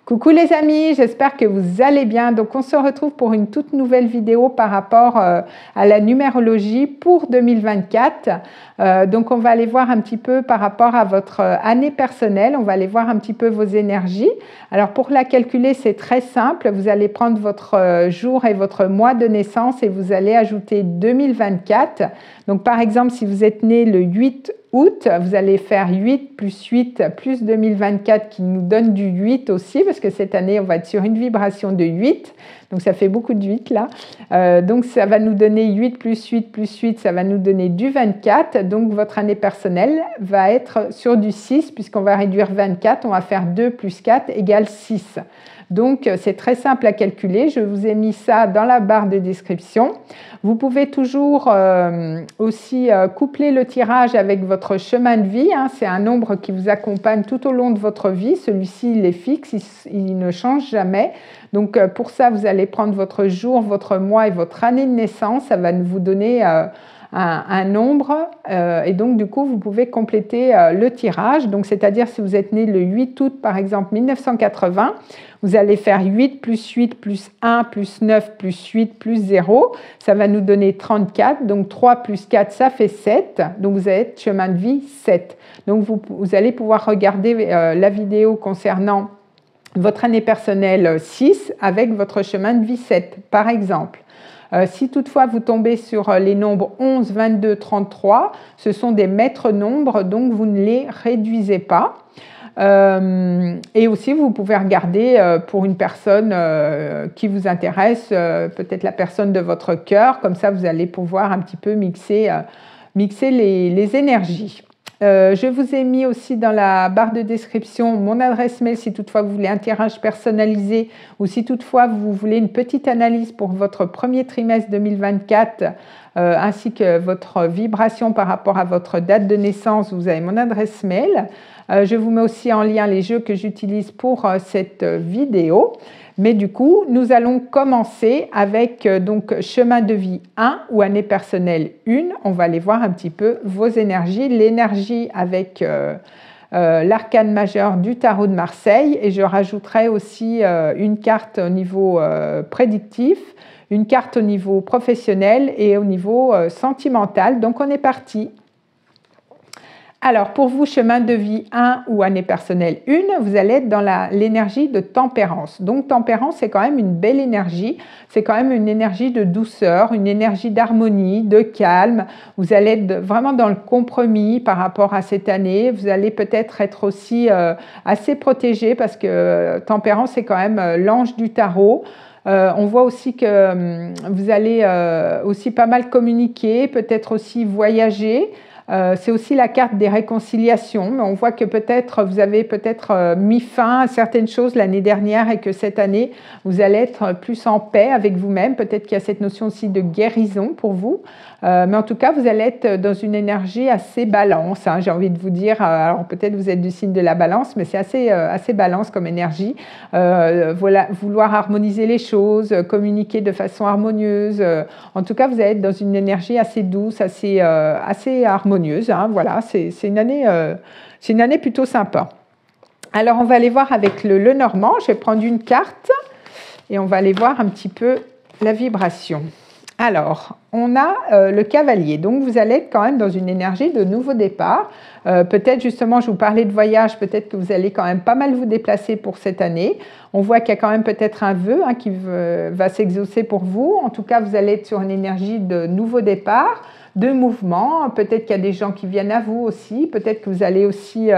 Coucou les amis, j'espère que vous allez bien. Donc on se retrouve pour une toute nouvelle vidéo par rapport à la numérologie pour 2024. Donc on va aller voir un petit peu par rapport à votre année personnelle, on va aller voir un petit peu vos énergies. Alors pour la calculer, c'est très simple, vous allez prendre votre jour et votre mois de naissance et vous allez ajouter 2024. Donc par exemple, si vous êtes né le 8 août, vous allez faire 8 plus 8 plus 2024 qui nous donne du 8 aussi, parce que cette année, on va être sur une vibration de 8. Donc, ça fait beaucoup de 8 là. Donc, ça va nous donner 8 plus 8 plus 8, ça va nous donner du 24. Donc, votre année personnelle va être sur du 6, puisqu'on va réduire 24. On va faire 2 plus 4 égale 6. Donc, c'est très simple à calculer. Je vous ai mis ça dans la barre de description. Vous pouvez toujours aussi coupler le tirage avec votre chemin de vie. C'est un nombre qui vous accompagne tout au long de votre vie. Celui-ci, il est fixe, il ne change jamais. Donc, pour ça, vous allez prendre votre jour, votre mois et votre année de naissance. Ça va vous donner un nombre et donc du coup vous pouvez compléter le tirage. Donc c'est-à-dire si vous êtes né le 8 août par exemple 1980, vous allez faire 8 plus 8 plus 1 plus 9 plus 8 plus 0, ça va nous donner 34, donc 3 plus 4 ça fait 7, donc vous avez chemin de vie 7. Donc vous allez pouvoir regarder la vidéo concernant votre année personnelle 6 avec votre chemin de vie 7 par exemple. Si toutefois vous tombez sur les nombres 11, 22, 33, ce sont des maîtres nombres, donc vous ne les réduisez pas. Et aussi, vous pouvez regarder pour une personne qui vous intéresse, peut-être la personne de votre cœur, comme ça vous allez pouvoir un petit peu mixer les énergies. Je vous ai mis aussi dans la barre de description mon adresse mail si toutefois vous voulez un tirage personnalisé ou si toutefois vous voulez une petite analyse pour votre premier trimestre 2024 ainsi que votre vibration par rapport à votre date de naissance, vous avez mon adresse mail. Je vous mets aussi en lien les jeux que j'utilise pour cette vidéo. Mais du coup, nous allons commencer avec donc chemin de vie 1 ou année personnelle 1. On va aller voir un petit peu vos énergies. L'énergie avec l'arcane majeur du tarot de Marseille. Et je rajouterai aussi une carte au niveau prédictif, une carte au niveau professionnel et au niveau sentimental. Donc on est parti. Alors, pour vous, chemin de vie 1 ou année personnelle 1, vous allez être dans l'énergie de tempérance. Donc, tempérance, c'est quand même une belle énergie. C'est quand même une énergie de douceur, une énergie d'harmonie, de calme. Vous allez être vraiment dans le compromis par rapport à cette année. Vous allez peut-être être aussi assez protégé parce que tempérance, c'est quand même l'ange du tarot. On voit aussi que vous allez aussi pas mal communiquer, peut-être aussi voyager. C'est aussi la carte des réconciliations, mais on voit que peut-être vous avez mis fin à certaines choses l'année dernière et que cette année, vous allez être plus en paix avec vous-même. Peut-être qu'il y a cette notion aussi de guérison pour vous, mais en tout cas, vous allez être dans une énergie assez balance, j'ai envie de vous dire. Alors peut-être vous êtes du signe de la balance, mais c'est assez balance comme énergie. Voilà, vouloir harmoniser les choses, communiquer de façon harmonieuse. En tout cas, vous allez être dans une énergie assez douce, assez harmonieuse. Voilà, c'est une année plutôt sympa. Alors, on va aller voir avec le Lenormand. Je vais prendre une carte et on va aller voir un petit peu la vibration. Alors, on a le cavalier. Donc, vous allez être quand même dans une énergie de nouveau départ. Peut-être justement, je vous parlais de voyage, peut-être que vous allez quand même pas mal vous déplacer pour cette année. On voit qu'il y a quand même peut-être un vœu qui va s'exaucer pour vous. En tout cas, vous allez être sur une énergie de nouveau départ, de mouvement. Peut-être qu'il y a des gens qui viennent à vous aussi. Peut-être que vous allez aussi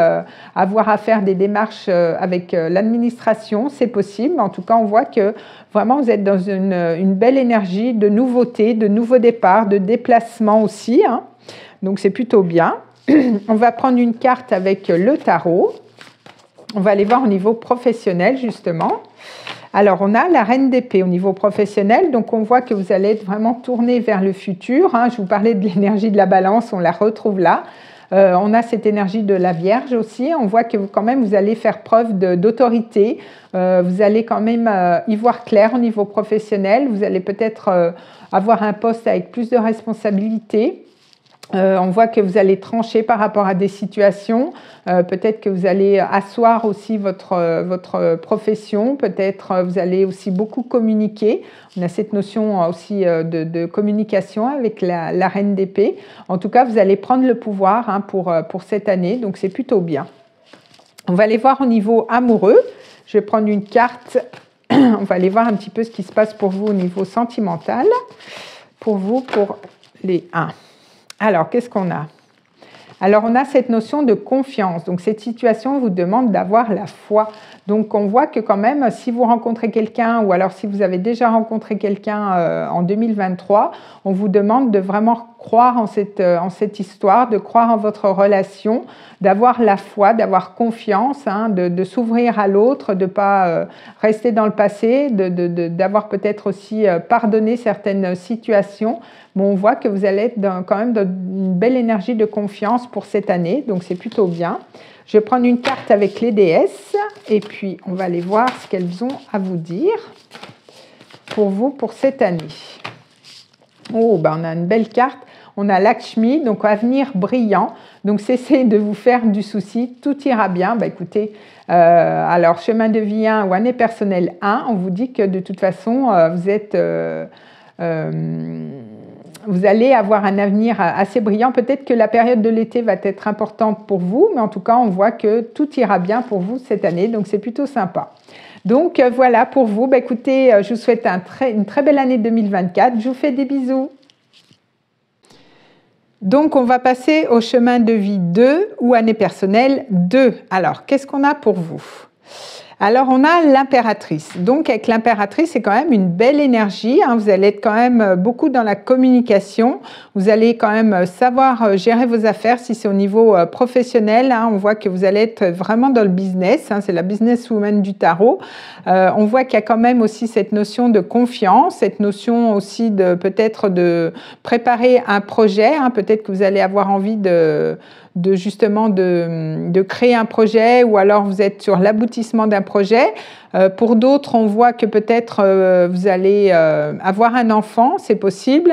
avoir à faire des démarches avec l'administration. C'est possible. Mais en tout cas, on voit que vraiment, vous êtes dans une belle énergie de nouveauté, de nouveau départ, de déplacement aussi. Donc, c'est plutôt bien. On va prendre une carte avec le tarot. On va aller voir au niveau professionnel, justement. Alors, on a la reine d'épée au niveau professionnel. Donc, on voit que vous allez être vraiment tourné vers le futur. Je vous parlais de l'énergie de la balance, on la retrouve là. On a cette énergie de la Vierge aussi. On voit que quand même, vous allez faire preuve d'autorité. Vous allez quand même y voir clair au niveau professionnel. Vous allez peut-être avoir un poste avec plus de responsabilités. On voit que vous allez trancher par rapport à des situations. Peut-être que vous allez asseoir aussi votre profession. Peut-être vous allez aussi beaucoup communiquer. On a cette notion aussi de communication avec la reine d'épée. En tout cas, vous allez prendre le pouvoir hein, pour cette année. Donc, c'est plutôt bien. On va aller voir au niveau amoureux. Je vais prendre une carte. On va aller voir un petit peu ce qui se passe pour vous au niveau sentimental. Pour vous, pour les 1. Alors, qu'est-ce qu'on a? Alors, on a cette notion de confiance. Donc, cette situation vous demande d'avoir la foi. Donc, on voit que quand même, si vous rencontrez quelqu'un ou alors si vous avez déjà rencontré quelqu'un en 2023, on vous demande de vraiment croire en cette histoire, de croire en votre relation, d'avoir la foi, d'avoir confiance, hein, de s'ouvrir à l'autre, de ne pas rester dans le passé, d'avoir peut-être aussi pardonné certaines situations. Mais on voit que vous allez être quand même dans une belle énergie de confiance pour cette année, donc c'est plutôt bien. Je vais prendre une carte avec les déesses et puis on va aller voir ce qu'elles ont à vous dire pour vous pour cette année. Oh, ben on a une belle carte. On a Lakshmi, donc avenir brillant. Donc, cessez de vous faire du souci, tout ira bien. Bah, écoutez, alors chemin de vie 1 ou année personnelle 1, on vous dit que de toute façon, vous allez avoir un avenir assez brillant. Peut-être que la période de l'été va être importante pour vous, mais en tout cas, on voit que tout ira bien pour vous cette année. Donc, c'est plutôt sympa. Donc, voilà pour vous. Bah, écoutez, je vous souhaite une très belle année 2024. Je vous fais des bisous. Donc, on va passer au chemin de vie 2 ou année personnelle 2. Alors, qu'est-ce qu'on a pour vous? Alors, on a l'impératrice. Donc, avec l'impératrice, c'est quand même une belle énergie. Hein. Vous allez être quand même beaucoup dans la communication. Vous allez quand même savoir gérer vos affaires si c'est au niveau professionnel. Hein. On voit que vous allez être vraiment dans le business. Hein. C'est la businesswoman du tarot. On voit qu'il y a quand même aussi cette notion de confiance, cette notion aussi de peut-être de préparer un projet. Hein. Peut-être que vous allez avoir envie de créer un projet ou alors vous êtes sur l'aboutissement d'un projet. Pour d'autres, on voit que peut-être vous allez avoir un enfant, c'est possible.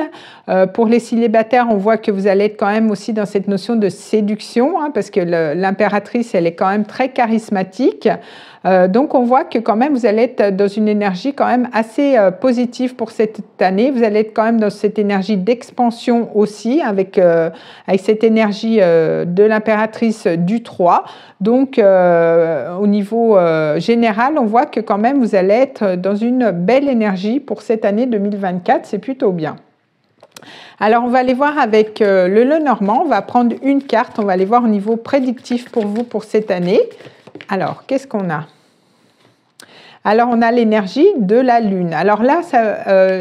Pour les célibataires, on voit que vous allez être quand même aussi dans cette notion de séduction, hein, parce que l'impératrice, elle est quand même très charismatique. Donc, on voit que quand même, vous allez être dans une énergie quand même assez positive pour cette année. Vous allez être quand même dans cette énergie d'expansion aussi, avec cette énergie de l'impératrice du 3. Donc, au niveau général, on voit que quand même, vous allez être dans une belle énergie pour cette année 2024. C'est plutôt bien. Alors, on va aller voir avec le Lenormand. On va prendre une carte. On va aller voir au niveau prédictif pour vous pour cette année. Alors, qu'est-ce qu'on a? Alors, on a l'énergie de la Lune. Alors là,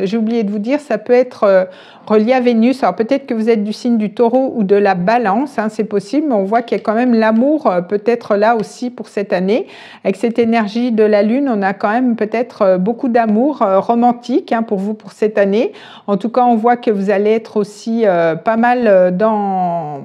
j'ai oublié de vous dire, ça peut être relié à Vénus. Alors, peut-être que vous êtes du signe du Taureau ou de la Balance, hein, c'est possible, mais on voit qu'il y a quand même l'amour peut-être là aussi pour cette année. Avec cette énergie de la Lune, on a quand même peut-être beaucoup d'amour romantique hein, pour vous pour cette année. En tout cas, on voit que vous allez être aussi pas mal dans...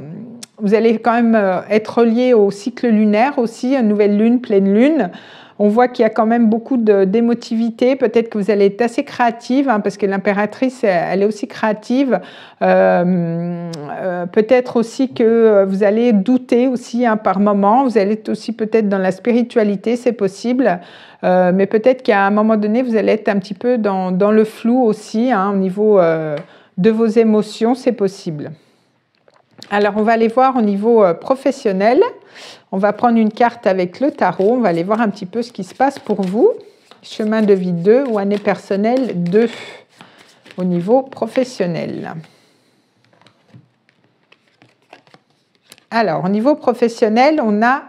Vous allez quand même être relié au cycle lunaire aussi, nouvelle lune, pleine lune. On voit qu'il y a quand même beaucoup d'émotivité. Peut-être que vous allez être assez créative, hein, parce que l'impératrice, elle est aussi créative. Peut-être aussi que vous allez douter aussi hein, par moment. Vous allez être aussi peut-être dans la spiritualité, c'est possible. Mais peut-être qu'à un moment donné, vous allez être un petit peu dans le flou aussi, hein, au niveau de vos émotions, c'est possible. Alors, on va aller voir au niveau professionnel. On va prendre une carte avec le tarot. On va aller voir un petit peu ce qui se passe pour vous. Chemin de vie 2 ou année personnelle 2 au niveau professionnel. Alors, au niveau professionnel, on a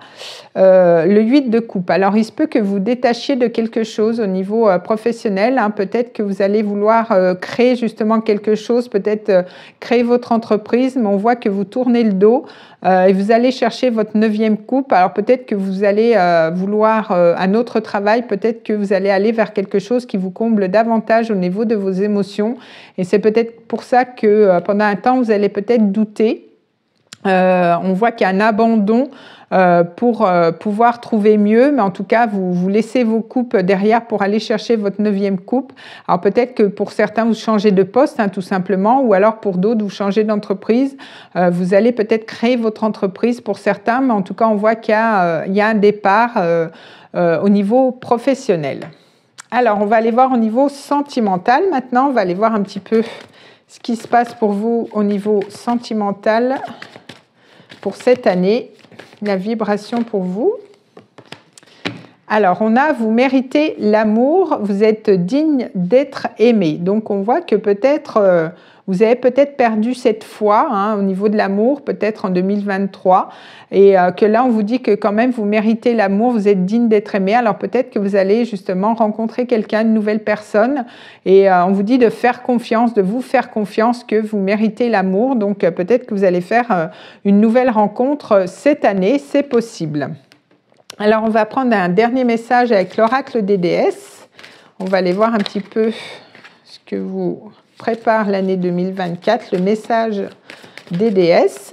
le 8 de coupe. Alors, il se peut que vous détachiez de quelque chose au niveau professionnel. Hein. Peut-être que vous allez vouloir créer justement quelque chose, peut-être créer votre entreprise, mais on voit que vous tournez le dos et vous allez chercher votre 9e coupe. Alors, peut-être que vous allez vouloir un autre travail, peut-être que vous allez aller vers quelque chose qui vous comble davantage au niveau de vos émotions. Et c'est peut-être pour ça que pendant un temps, vous allez peut-être douter. On voit qu'il y a un abandon pour pouvoir trouver mieux, mais en tout cas, vous laissez vos coupes derrière pour aller chercher votre 9e coupe. Alors peut-être que pour certains, vous changez de poste, hein, tout simplement, ou alors pour d'autres, vous changez d'entreprise. Vous allez peut-être créer votre entreprise pour certains, mais en tout cas, on voit qu'il y a un départ au niveau professionnel. Alors, on va aller voir au niveau sentimental. Maintenant, on va aller voir un petit peu ce qui se passe pour vous au niveau sentimental pour cette année. La vibration pour vous. Alors, on a, vous méritez l'amour, vous êtes digne d'être aimé. Donc, on voit que peut-être, vous avez peut-être perdu cette foi hein, au niveau de l'amour, peut-être en 2023, et que là, on vous dit que quand même, vous méritez l'amour, vous êtes digne d'être aimé. Alors, peut-être que vous allez justement rencontrer quelqu'un, une nouvelle personne, et on vous dit de faire confiance, de vous faire confiance que vous méritez l'amour. Donc, peut-être que vous allez faire une nouvelle rencontre cette année, c'est possible. Alors, on va prendre un dernier message avec l'oracle des déesses. On va aller voir un petit peu ce que vous prépare l'année 2024, le message des déesses.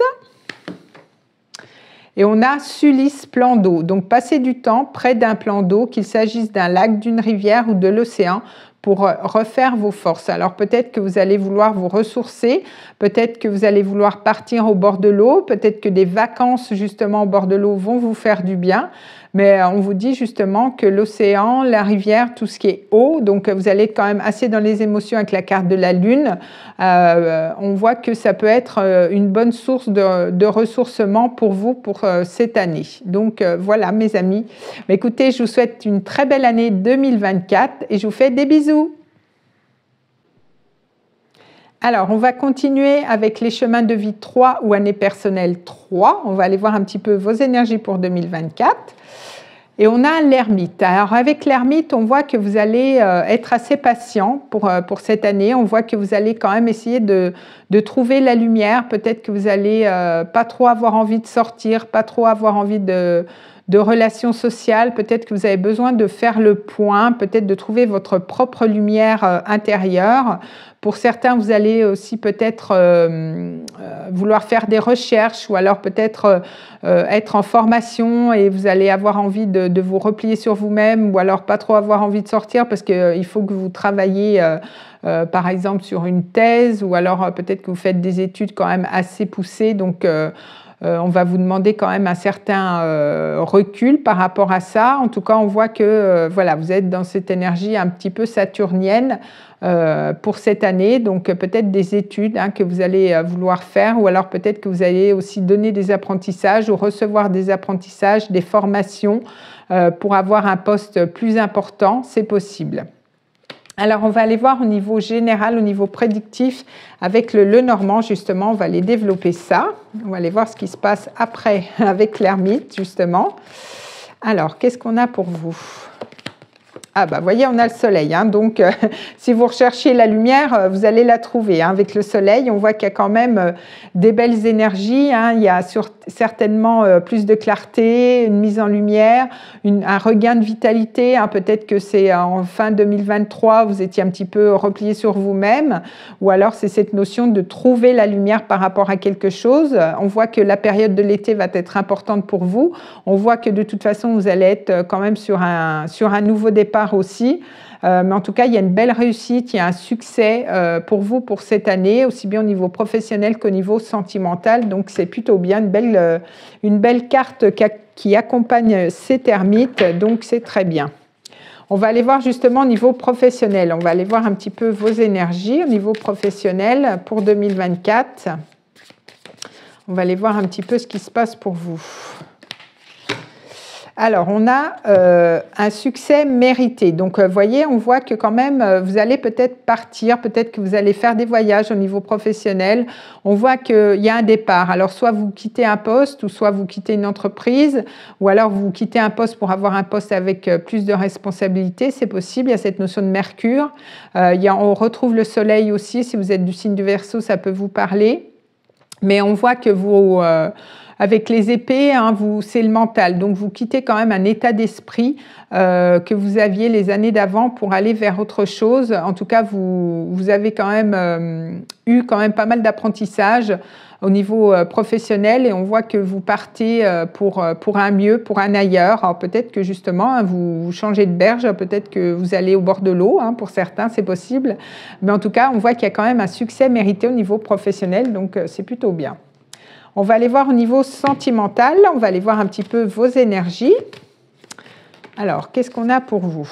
Et on a Sulis, plan d'eau. Donc, passez du temps près d'un plan d'eau, qu'il s'agisse d'un lac, d'une rivière ou de l'océan, pour refaire vos forces. Alors peut-être que vous allez vouloir vous ressourcer, peut-être que vous allez vouloir partir au bord de l'eau, peut-être que des vacances justement au bord de l'eau vont vous faire du bien, mais on vous dit justement que l'océan, la rivière, tout ce qui est eau, donc vous allez être quand même assez dans les émotions avec la carte de la lune, on voit que ça peut être une bonne source de ressourcement pour vous pour cette année. Donc voilà mes amis, mais écoutez, je vous souhaite une très belle année 2024 et je vous fais des bisous. Alors, on va continuer avec les chemins de vie 3 ou année personnelle 3. On va aller voir un petit peu vos énergies pour 2024. Et on a l'ermite. Alors, avec l'ermite, on voit que vous allez être assez patient pour cette année. On voit que vous allez quand même essayer de trouver la lumière. Peut-être que vous allez pas trop avoir envie de sortir, pas trop avoir envie de relations sociales, peut-être que vous avez besoin de faire le point, peut-être de trouver votre propre lumière intérieure. Pour certains, vous allez aussi peut-être vouloir faire des recherches ou alors peut-être être en formation et vous allez avoir envie de vous replier sur vous-même ou alors pas trop avoir envie de sortir parce qu'il faut que vous travaillez par exemple sur une thèse ou alors peut-être que vous faites des études quand même assez poussées. Donc, on va vous demander quand même un certain recul par rapport à ça. En tout cas, on voit que voilà, vous êtes dans cette énergie un petit peu saturnienne pour cette année. Donc, peut-être des études que vous allez vouloir faire ou alors peut-être que vous allez aussi donner des apprentissages ou recevoir des apprentissages, des formations pour avoir un poste plus important. C'est possible. Alors, on va aller voir au niveau général, au niveau prédictif, avec le Lenormand, justement, on va aller développer ça. On va aller voir ce qui se passe après avec l'ermite, justement. Alors, qu'est-ce qu'on a pour vous ? Ah bah, vous voyez, on a le soleil. Hein, donc, si vous recherchez la lumière, vous allez la trouver. Hein, avec le soleil, on voit qu'il y a quand même des belles énergies. Hein, il y a certainement plus de clarté, une mise en lumière, un regain de vitalité. Hein, peut-être que c'est en fin 2023, vous étiez un petit peu replié sur vous-même. Ou alors, c'est cette notion de trouver la lumière par rapport à quelque chose. On voit que la période de l'été va être importante pour vous. On voit que de toute façon, vous allez être quand même sur un nouveau départ aussi, mais en tout cas il y a une belle réussite, il y a un succès pour vous pour cette année, aussi bien au niveau professionnel qu'au niveau sentimental, donc c'est plutôt bien, une belle carte qui accompagne cet ermite, donc c'est très bien. On va aller voir justement au niveau professionnel, on va aller voir un petit peu vos énergies au niveau professionnel pour 2024. On va aller voir un petit peu ce qui se passe pour vous. Alors, on a un succès mérité. Donc, vous voyez, on voit que quand même, vous allez peut-être partir, peut-être que vous allez faire des voyages au niveau professionnel. On voit qu'il y a un départ. Alors, soit vous quittez un poste, ou soit vous quittez une entreprise, ou alors vous quittez un poste pour avoir un poste avec plus de responsabilités. C'est possible, il y a cette notion de Mercure. On retrouve le soleil aussi. Si vous êtes du signe du Verseau, ça peut vous parler. Mais on voit que avec les épées, hein, c'est le mental. Donc, vous quittez quand même un état d'esprit que vous aviez les années d'avant pour aller vers autre chose. En tout cas, vous avez quand même eu quand même pas mal d'apprentissage au niveau professionnel et on voit que vous partez pour un mieux, pour un ailleurs. Alors peut-être que justement, hein, vous changez de berge, peut-être que vous allez au bord de l'eau, hein, pour certains c'est possible. Mais en tout cas, on voit qu'il y a quand même un succès mérité au niveau professionnel, donc c'est plutôt bien. On va aller voir au niveau sentimental, on va aller voir un petit peu vos énergies. Alors, qu'est-ce qu'on a pour vous ?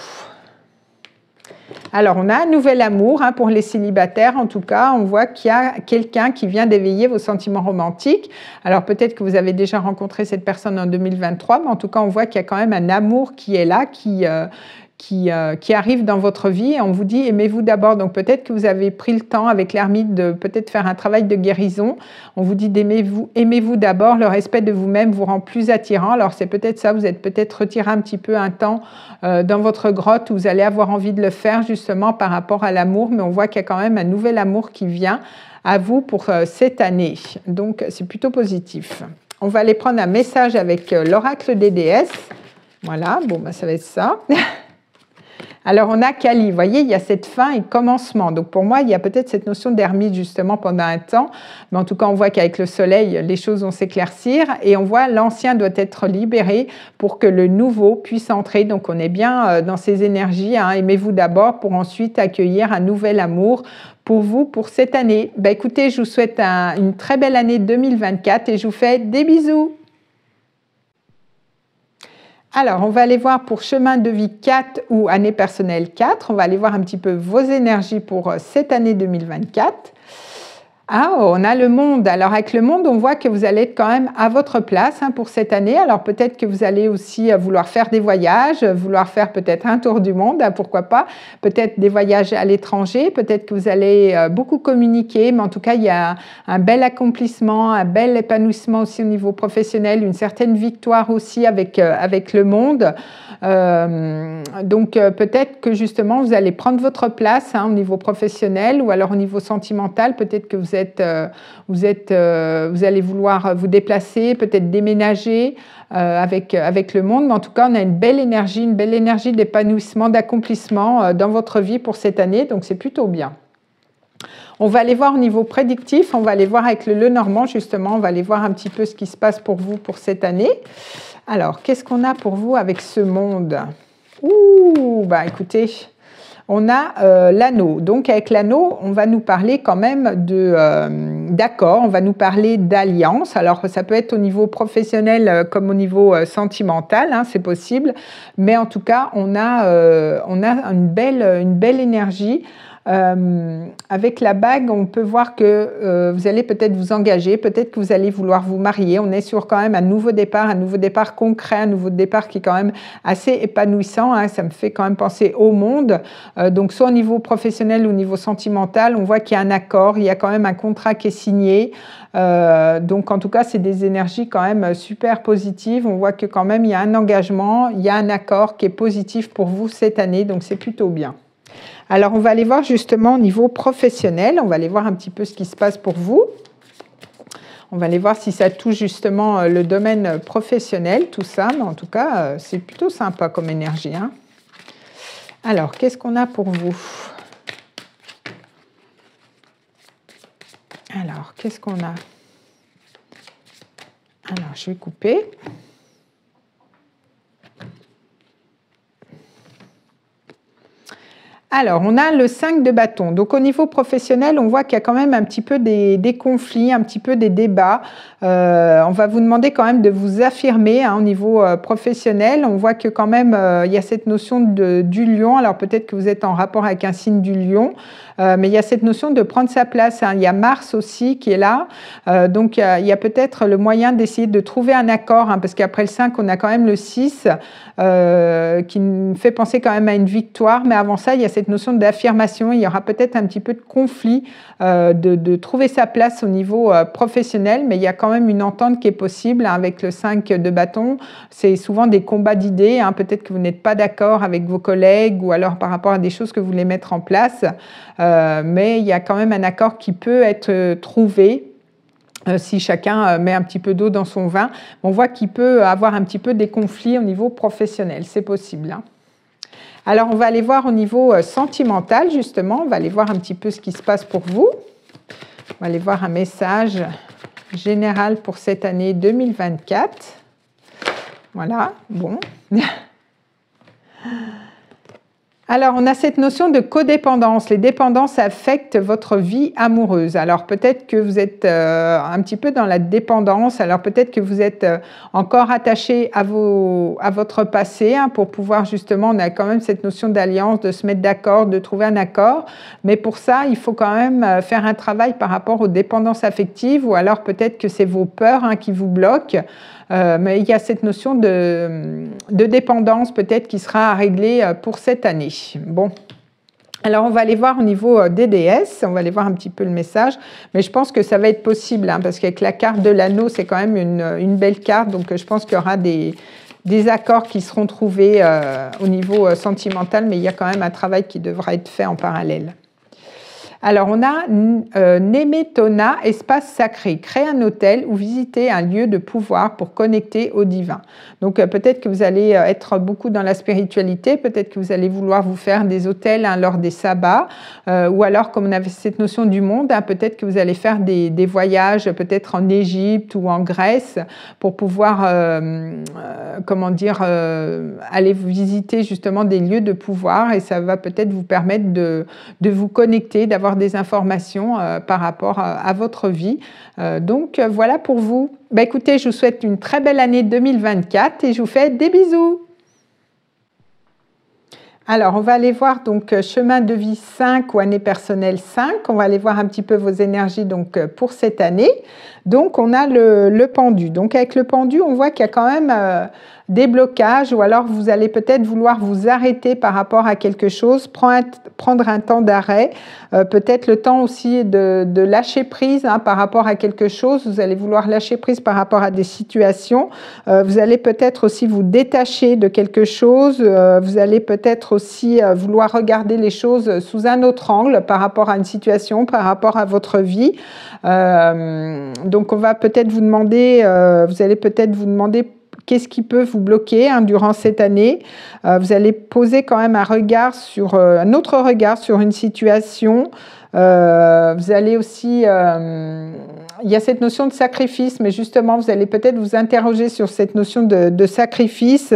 Alors, on a un nouvel amour, hein, pour les célibataires. En tout cas, on voit qu'il y a quelqu'un qui vient d'éveiller vos sentiments romantiques. Alors, peut-être que vous avez déjà rencontré cette personne en 2023, mais en tout cas, on voit qu'il y a quand même un amour qui est là, qui arrive dans votre vie et on vous dit aimez-vous d'abord. Donc peut-être que vous avez pris le temps avec l'ermite de peut-être faire un travail de guérison. On vous dit aimez-vous d'abord, le respect de vous-même vous rend plus attirant. Alors c'est peut-être ça, vous êtes peut-être retiré un petit peu un temps dans votre grotte où vous allez avoir envie de le faire justement par rapport à l'amour, mais on voit qu'il y a quand même un nouvel amour qui vient à vous pour cette année. Donc c'est plutôt positif. On va aller prendre un message avec l'oracle des déesses. Voilà, bon, ben, ça va être ça. Alors, on a Kali, vous voyez, il y a cette fin et commencement. Donc, pour moi, il y a peut-être cette notion d'ermite, justement, pendant un temps. Mais en tout cas, on voit qu'avec le soleil, les choses vont s'éclaircir. Et on voit l'ancien doit être libéré pour que le nouveau puisse entrer. Donc, on est bien dans ces énergies. Hein. Aimez-vous d'abord pour ensuite accueillir un nouvel amour pour vous, pour cette année. Ben, écoutez, je vous souhaite une très belle année 2024 et je vous fais des bisous. Alors, on va aller voir pour chemin de vie 4 ou année personnelle 4. On va aller voir un petit peu vos énergies pour cette année 2024. Ah, on a le monde. Alors, avec le monde, on voit que vous allez être quand même à votre place, hein, pour cette année. Alors, peut-être que vous allez aussi vouloir faire des voyages, vouloir faire peut-être un tour du monde, hein, pourquoi pas. Peut-être des voyages à l'étranger. Peut-être que vous allez beaucoup communiquer. Mais en tout cas, il y a un bel accomplissement, un bel épanouissement aussi au niveau professionnel, une certaine victoire aussi avec le monde. Donc, peut-être que justement, vous allez prendre votre place, hein, au niveau professionnel ou alors au niveau sentimental. Peut-être que vous allez vouloir vous déplacer, peut-être déménager avec le monde. Mais en tout cas, on a une belle énergie d'épanouissement, d'accomplissement dans votre vie pour cette année. Donc, c'est plutôt bien. On va aller voir au niveau prédictif. On va aller voir avec le Lenormand, justement. On va aller voir un petit peu ce qui se passe pour vous pour cette année. Alors, qu'est-ce qu'on a pour vous avec ce monde ? Ouh, bah écoutez, on a l'anneau. Donc, avec l'anneau, on va nous parler quand même d'accord, on va nous parler d'alliance. Alors, ça peut être au niveau professionnel comme au niveau sentimental, hein, c'est possible. Mais en tout cas, on a une belle énergie. Avec la bague, on peut voir que vous allez peut-être vous engager, peut-être que vous allez vouloir vous marier. On est sur quand même un nouveau départ concret, un nouveau départ qui est quand même assez épanouissant, hein. Ça me fait quand même penser au monde. Donc, soit au niveau professionnel ou au niveau sentimental, on voit qu'il y a un accord, il y a quand même un contrat qui est signé. Donc, en tout cas, c'est des énergies quand même super positives. On voit que quand même, il y a un engagement, il y a un accord qui est positif pour vous cette année. Donc, c'est plutôt bien. Alors, on va aller voir justement au niveau professionnel. On va aller voir un petit peu ce qui se passe pour vous. On va aller voir si ça touche justement le domaine professionnel, tout ça. Mais en tout cas, c'est plutôt sympa comme énergie, hein. Alors, qu'est-ce qu'on a pour vous ? Alors, qu'est-ce qu'on a ? Alors, je vais couper. Alors, on a le 5 de bâton. Donc, au niveau professionnel, on voit qu'il y a quand même un petit peu des conflits, un petit peu des débats. On va vous demander quand même de vous affirmer, hein, au niveau professionnel. On voit que quand même, il y a cette notion du lion. Alors, peut-être que vous êtes en rapport avec un signe du lion. Mais il y a cette notion de prendre sa place, hein. Il y a Mars aussi qui est là. Donc, il y a peut-être le moyen d'essayer de trouver un accord, hein, parce qu'après le 5, on a quand même le 6 qui nous fait penser quand même à une victoire. Mais avant ça, il y a cette notion d'affirmation. Il y aura peut-être un petit peu de conflit, de trouver sa place au niveau professionnel. Mais il y a quand même une entente qui est possible, hein, avec le 5 de bâton. C'est souvent des combats d'idées, hein. Peut-être que vous n'êtes pas d'accord avec vos collègues ou alors par rapport à des choses que vous voulez mettre en place. Mais il y a quand même un accord qui peut être trouvé. si chacun met un petit peu d'eau dans son vin. On voit qu'il peut avoir un petit peu des conflits au niveau professionnel, c'est possible. Hein. Alors, on va aller voir au niveau sentimental, justement. On va aller voir un petit peu ce qui se passe pour vous. On va aller voir un message général pour cette année 2024. Voilà, bon. Alors, on a cette notion de codépendance. Les dépendances affectent votre vie amoureuse. Alors, peut-être que vous êtes un petit peu dans la dépendance. Alors, peut-être que vous êtes encore attaché à votre passé hein, pour pouvoir justement, on a quand même cette notion d'alliance, de se mettre d'accord, de trouver un accord. Mais pour ça, il faut quand même faire un travail par rapport aux dépendances affectives ou alors peut-être que c'est vos peurs hein, qui vous bloquent. Mais il y a cette notion de dépendance peut-être qui sera à régler pour cette année. Bon, alors on va aller voir au niveau des déesses, on va aller voir un petit peu le message, mais je pense que ça va être possible, hein, parce qu'avec la carte de l'anneau, c'est quand même une belle carte, donc je pense qu'il y aura des accords qui seront trouvés au niveau sentimental, mais il y a quand même un travail qui devra être fait en parallèle. Alors, on a Nemetona, espace sacré. Créer un hôtel ou visiter un lieu de pouvoir pour connecter au divin. Donc, peut-être que vous allez être beaucoup dans la spiritualité, peut-être que vous allez vouloir vous faire des hôtels hein, lors des sabbats, ou alors, comme on avait cette notion du monde, hein, peut-être que vous allez faire des voyages, peut-être en Égypte ou en Grèce, pour pouvoir, comment dire, aller visiter justement des lieux de pouvoir, et ça va peut-être vous permettre de vous connecter, d'avoir des informations par rapport à votre vie. Donc voilà pour vous. Bah, écoutez, je vous souhaite une très belle année 2024 et je vous fais des bisous. Alors, on va aller voir donc chemin de vie 5 ou année personnelle 5. On va aller voir un petit peu vos énergies donc pour cette année. Donc, on a le pendu. Donc, avec le pendu, on voit qu'il y a quand même des blocages ou alors vous allez peut-être vouloir vous arrêter par rapport à quelque chose, prendre un temps d'arrêt, peut-être le temps aussi de lâcher prise hein, par rapport à quelque chose. Vous allez vouloir lâcher prise par rapport à des situations. Vous allez peut-être aussi vous détacher de quelque chose. Vous allez peut-être aussi vouloir regarder les choses sous un autre angle par rapport à une situation, par rapport à votre vie. Donc, on va peut-être vous demander, vous allez peut-être vous demander qu'est-ce qui peut vous bloquer hein, durant cette année. Vous allez poser quand même un autre regard sur une situation. Vous allez aussi, il y a cette notion de sacrifice, mais justement, vous allez peut-être vous interroger sur cette notion de sacrifice,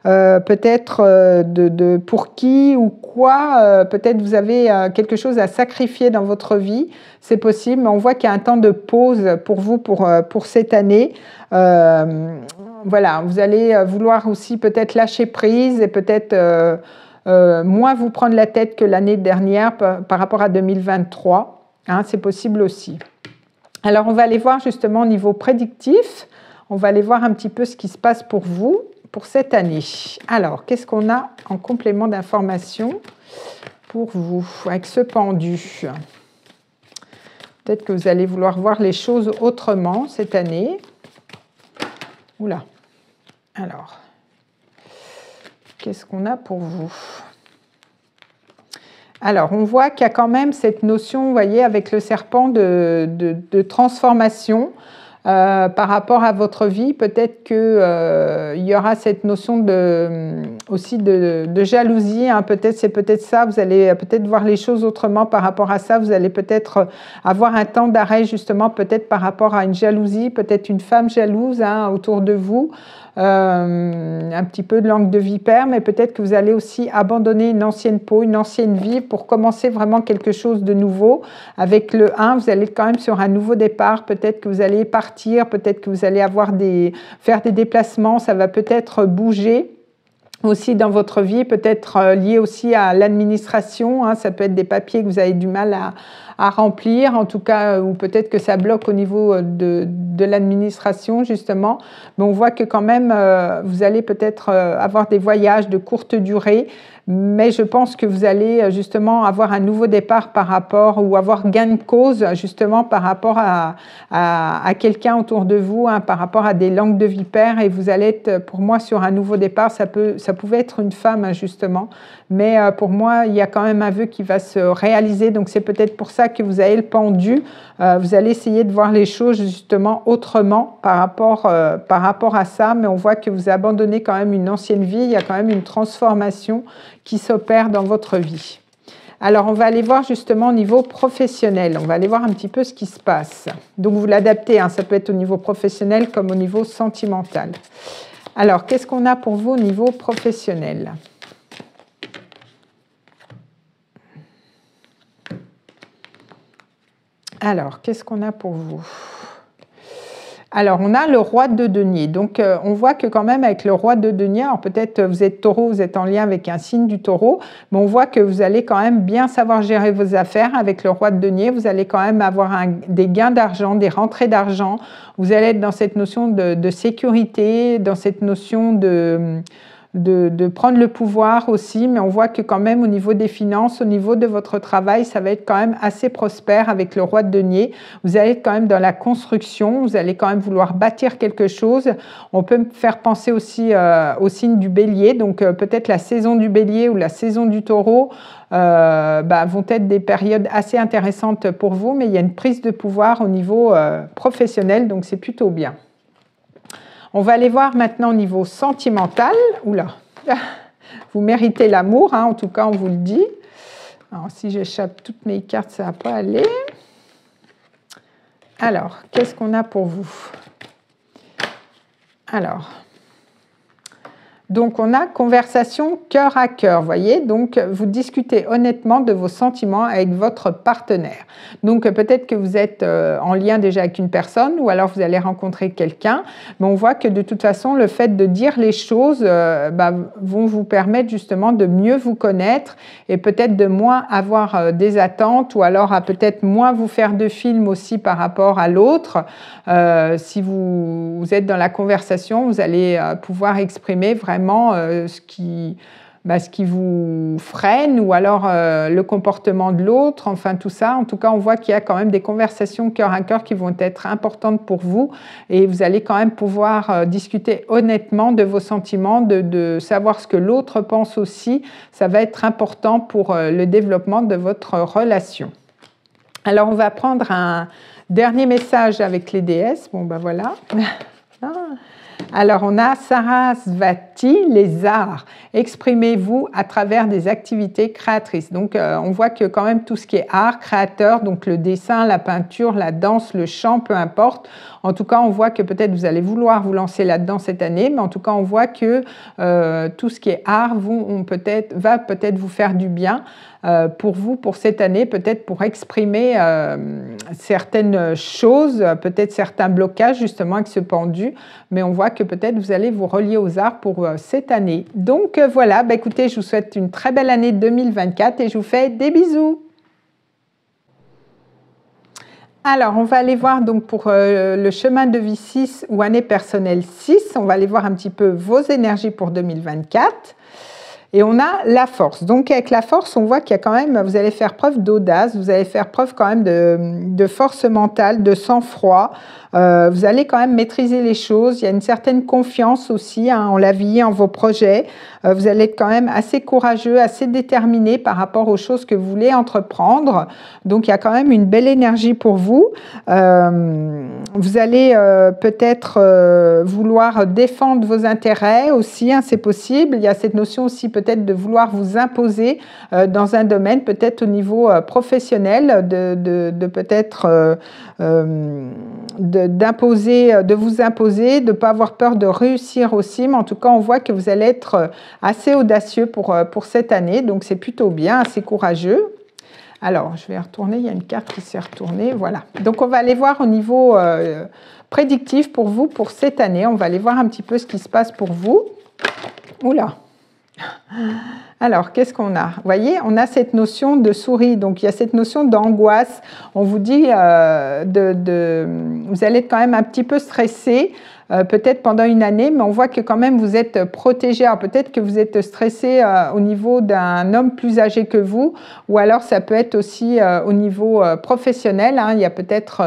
peut-être pour qui ou quoi, peut-être vous avez quelque chose à sacrifier dans votre vie, c'est possible, mais on voit qu'il y a un temps de pause pour vous pour cette année. Voilà, vous allez vouloir aussi peut-être lâcher prise et peut-être moins vous prendre la tête que l'année dernière par rapport à 2023. Hein, c'est possible aussi. Alors, on va aller voir justement au niveau prédictif. On va aller voir un petit peu ce qui se passe pour vous pour cette année. Alors, qu'est-ce qu'on a en complément d'information pour vous avec ce pendu? Peut-être que vous allez vouloir voir les choses autrement cette année. Oula. Alors, qu'est-ce qu'on a pour vous? Alors, on voit qu'il y a quand même cette notion, vous voyez, avec le serpent de transformation par rapport à votre vie. Peut-être qu'il y aura cette notion aussi de jalousie. Hein. C'est peut-être ça. Vous allez peut-être voir les choses autrement par rapport à ça. Vous allez peut-être avoir un temps d'arrêt justement, peut-être par rapport à une jalousie, peut-être une femme jalouse hein, autour de vous. Un petit peu de langue de vipère, mais peut-être que vous allez aussi abandonner une ancienne peau, une ancienne vie pour commencer vraiment quelque chose de nouveau. Avec le 1, vous allez quand même sur un nouveau départ. Peut-être que vous allez partir, peut-être que vous allez faire des déplacements, ça va peut-être bouger aussi dans votre vie, peut-être lié aussi à l'administration. Hein, ça peut être des papiers que vous avez du mal à remplir, en tout cas, ou peut-être que ça bloque au niveau de l'administration, justement. Mais on voit que quand même, vous allez peut-être avoir des voyages de courte durée, mais je pense que vous allez justement avoir un nouveau départ par rapport, ou avoir gain de cause, justement, par rapport à quelqu'un autour de vous, hein, par rapport à des langues de vipère, et vous allez être, pour moi, sur un nouveau départ. Ça pouvait être une femme, hein, justement, mais pour moi, il y a quand même un vœu qui va se réaliser, donc c'est peut-être pour ça que vous avez le pendu, vous allez essayer de voir les choses justement autrement par rapport à ça, mais on voit que vous abandonnez quand même une ancienne vie, il y a quand même une transformation qui s'opère dans votre vie. Alors, on va aller voir justement au niveau professionnel, on va aller voir un petit peu ce qui se passe. Donc, vous l'adaptez, hein, ça peut être au niveau professionnel comme au niveau sentimental. Alors, qu'est-ce qu'on a pour vous au niveau professionnel ? Alors, qu'est-ce qu'on a pour vous ? Alors, on a le roi de denier. Donc, on voit que quand même avec le roi de denier, alors peut-être vous êtes taureau, vous êtes en lien avec un signe du taureau, mais on voit que vous allez quand même bien savoir gérer vos affaires avec le roi de denier. Vous allez quand même avoir des gains d'argent, des rentrées d'argent. Vous allez être dans cette notion de sécurité, dans cette notion de prendre le pouvoir aussi, mais on voit que quand même au niveau des finances, au niveau de votre travail, ça va être quand même assez prospère avec le roi de denier. Vous allez être quand même dans la construction, vous allez quand même vouloir bâtir quelque chose. On peut me faire penser aussi au signe du bélier, donc peut-être la saison du bélier ou la saison du taureau vont être des périodes assez intéressantes pour vous, mais il y a une prise de pouvoir au niveau professionnel, donc c'est plutôt bien. On va aller voir maintenant au niveau sentimental. Oula, vous méritez l'amour, hein, en tout cas on vous le dit. Alors si j'échappe toutes mes cartes, ça ne va pas aller. Alors, qu'est-ce qu'on a pour vous? Alors, donc on a conversation cœur à cœur, vous voyez, donc vous discutez honnêtement de vos sentiments avec votre partenaire. Donc peut-être que vous êtes en lien déjà avec une personne ou alors vous allez rencontrer quelqu'un, mais on voit que de toute façon le fait de dire les choses vont vous permettre justement de mieux vous connaître et peut-être de moins avoir des attentes ou alors à peut-être moins vous faire de films aussi par rapport à l'autre. Si vous êtes dans la conversation, vous allez pouvoir exprimer vraiment ce qui vous freine ou alors le comportement de l'autre, enfin tout ça. En tout cas, on voit qu'il y a quand même des conversations cœur à cœur qui vont être importantes pour vous et vous allez quand même pouvoir discuter honnêtement de vos sentiments, de savoir ce que l'autre pense aussi. Ça va être important pour le développement de votre relation. Alors, on va prendre un dernier message avec les déesses. Bon, ben voilà. Alors, on a Sarasvati, les arts. Exprimez-vous à travers des activités créatrices. Donc, on voit que quand même tout ce qui est art, créateur, donc le dessin, la peinture, la danse, le chant, peu importe. En tout cas, on voit que peut-être vous allez vouloir vous lancer là-dedans cette année, mais en tout cas, on voit que tout ce qui est art va peut-être vous faire du bien pour vous, pour cette année, peut-être pour exprimer certaines choses, peut-être certains blocages justement avec ce pendu, mais on voit que peut-être vous allez vous relier aux arts pour cette année. Donc voilà, écoutez, je vous souhaite une très belle année 2024 et je vous fais des bisous. Alors, on va aller voir donc pour le chemin de vie 6 ou année personnelle 6, on va aller voir un petit peu vos énergies pour 2024. Et on a la force. Donc, avec la force, on voit qu'il y a quand même, vous allez faire preuve d'audace, vous allez faire preuve quand même de force mentale, de sang-froid. Vous allez quand même maîtriser les choses. Il y a une certaine confiance aussi en la vie, en vos projets. Vous allez être quand même assez courageux, assez déterminé par rapport aux choses que vous voulez entreprendre. Donc, il y a quand même une belle énergie pour vous. Vous allez peut-être vouloir défendre vos intérêts aussi, hein, c'est possible. Il y a cette notion aussi peut-être de vouloir vous imposer dans un domaine, peut-être au niveau professionnel, de peut-être de vous imposer, de ne pas avoir peur de réussir aussi. Mais en tout cas, on voit que vous allez être assez audacieux pour cette année. Donc, c'est plutôt bien, assez courageux. Alors, je vais retourner, il y a une carte qui s'est retournée, voilà. Donc, on va aller voir au niveau prédictif pour vous pour cette année. On va aller voir un petit peu ce qui se passe pour vous. Oula! Alors, qu'est-ce qu'on a? Vous voyez, on a cette notion de souris, donc il y a cette notion d'angoisse. On vous dit, vous allez être quand même un petit peu stressé, peut-être pendant une année, mais on voit que quand même vous êtes protégé. Alors peut-être que vous êtes stressé au niveau d'un homme plus âgé que vous, ou alors ça peut être aussi au niveau professionnel, hein. Il y a peut-être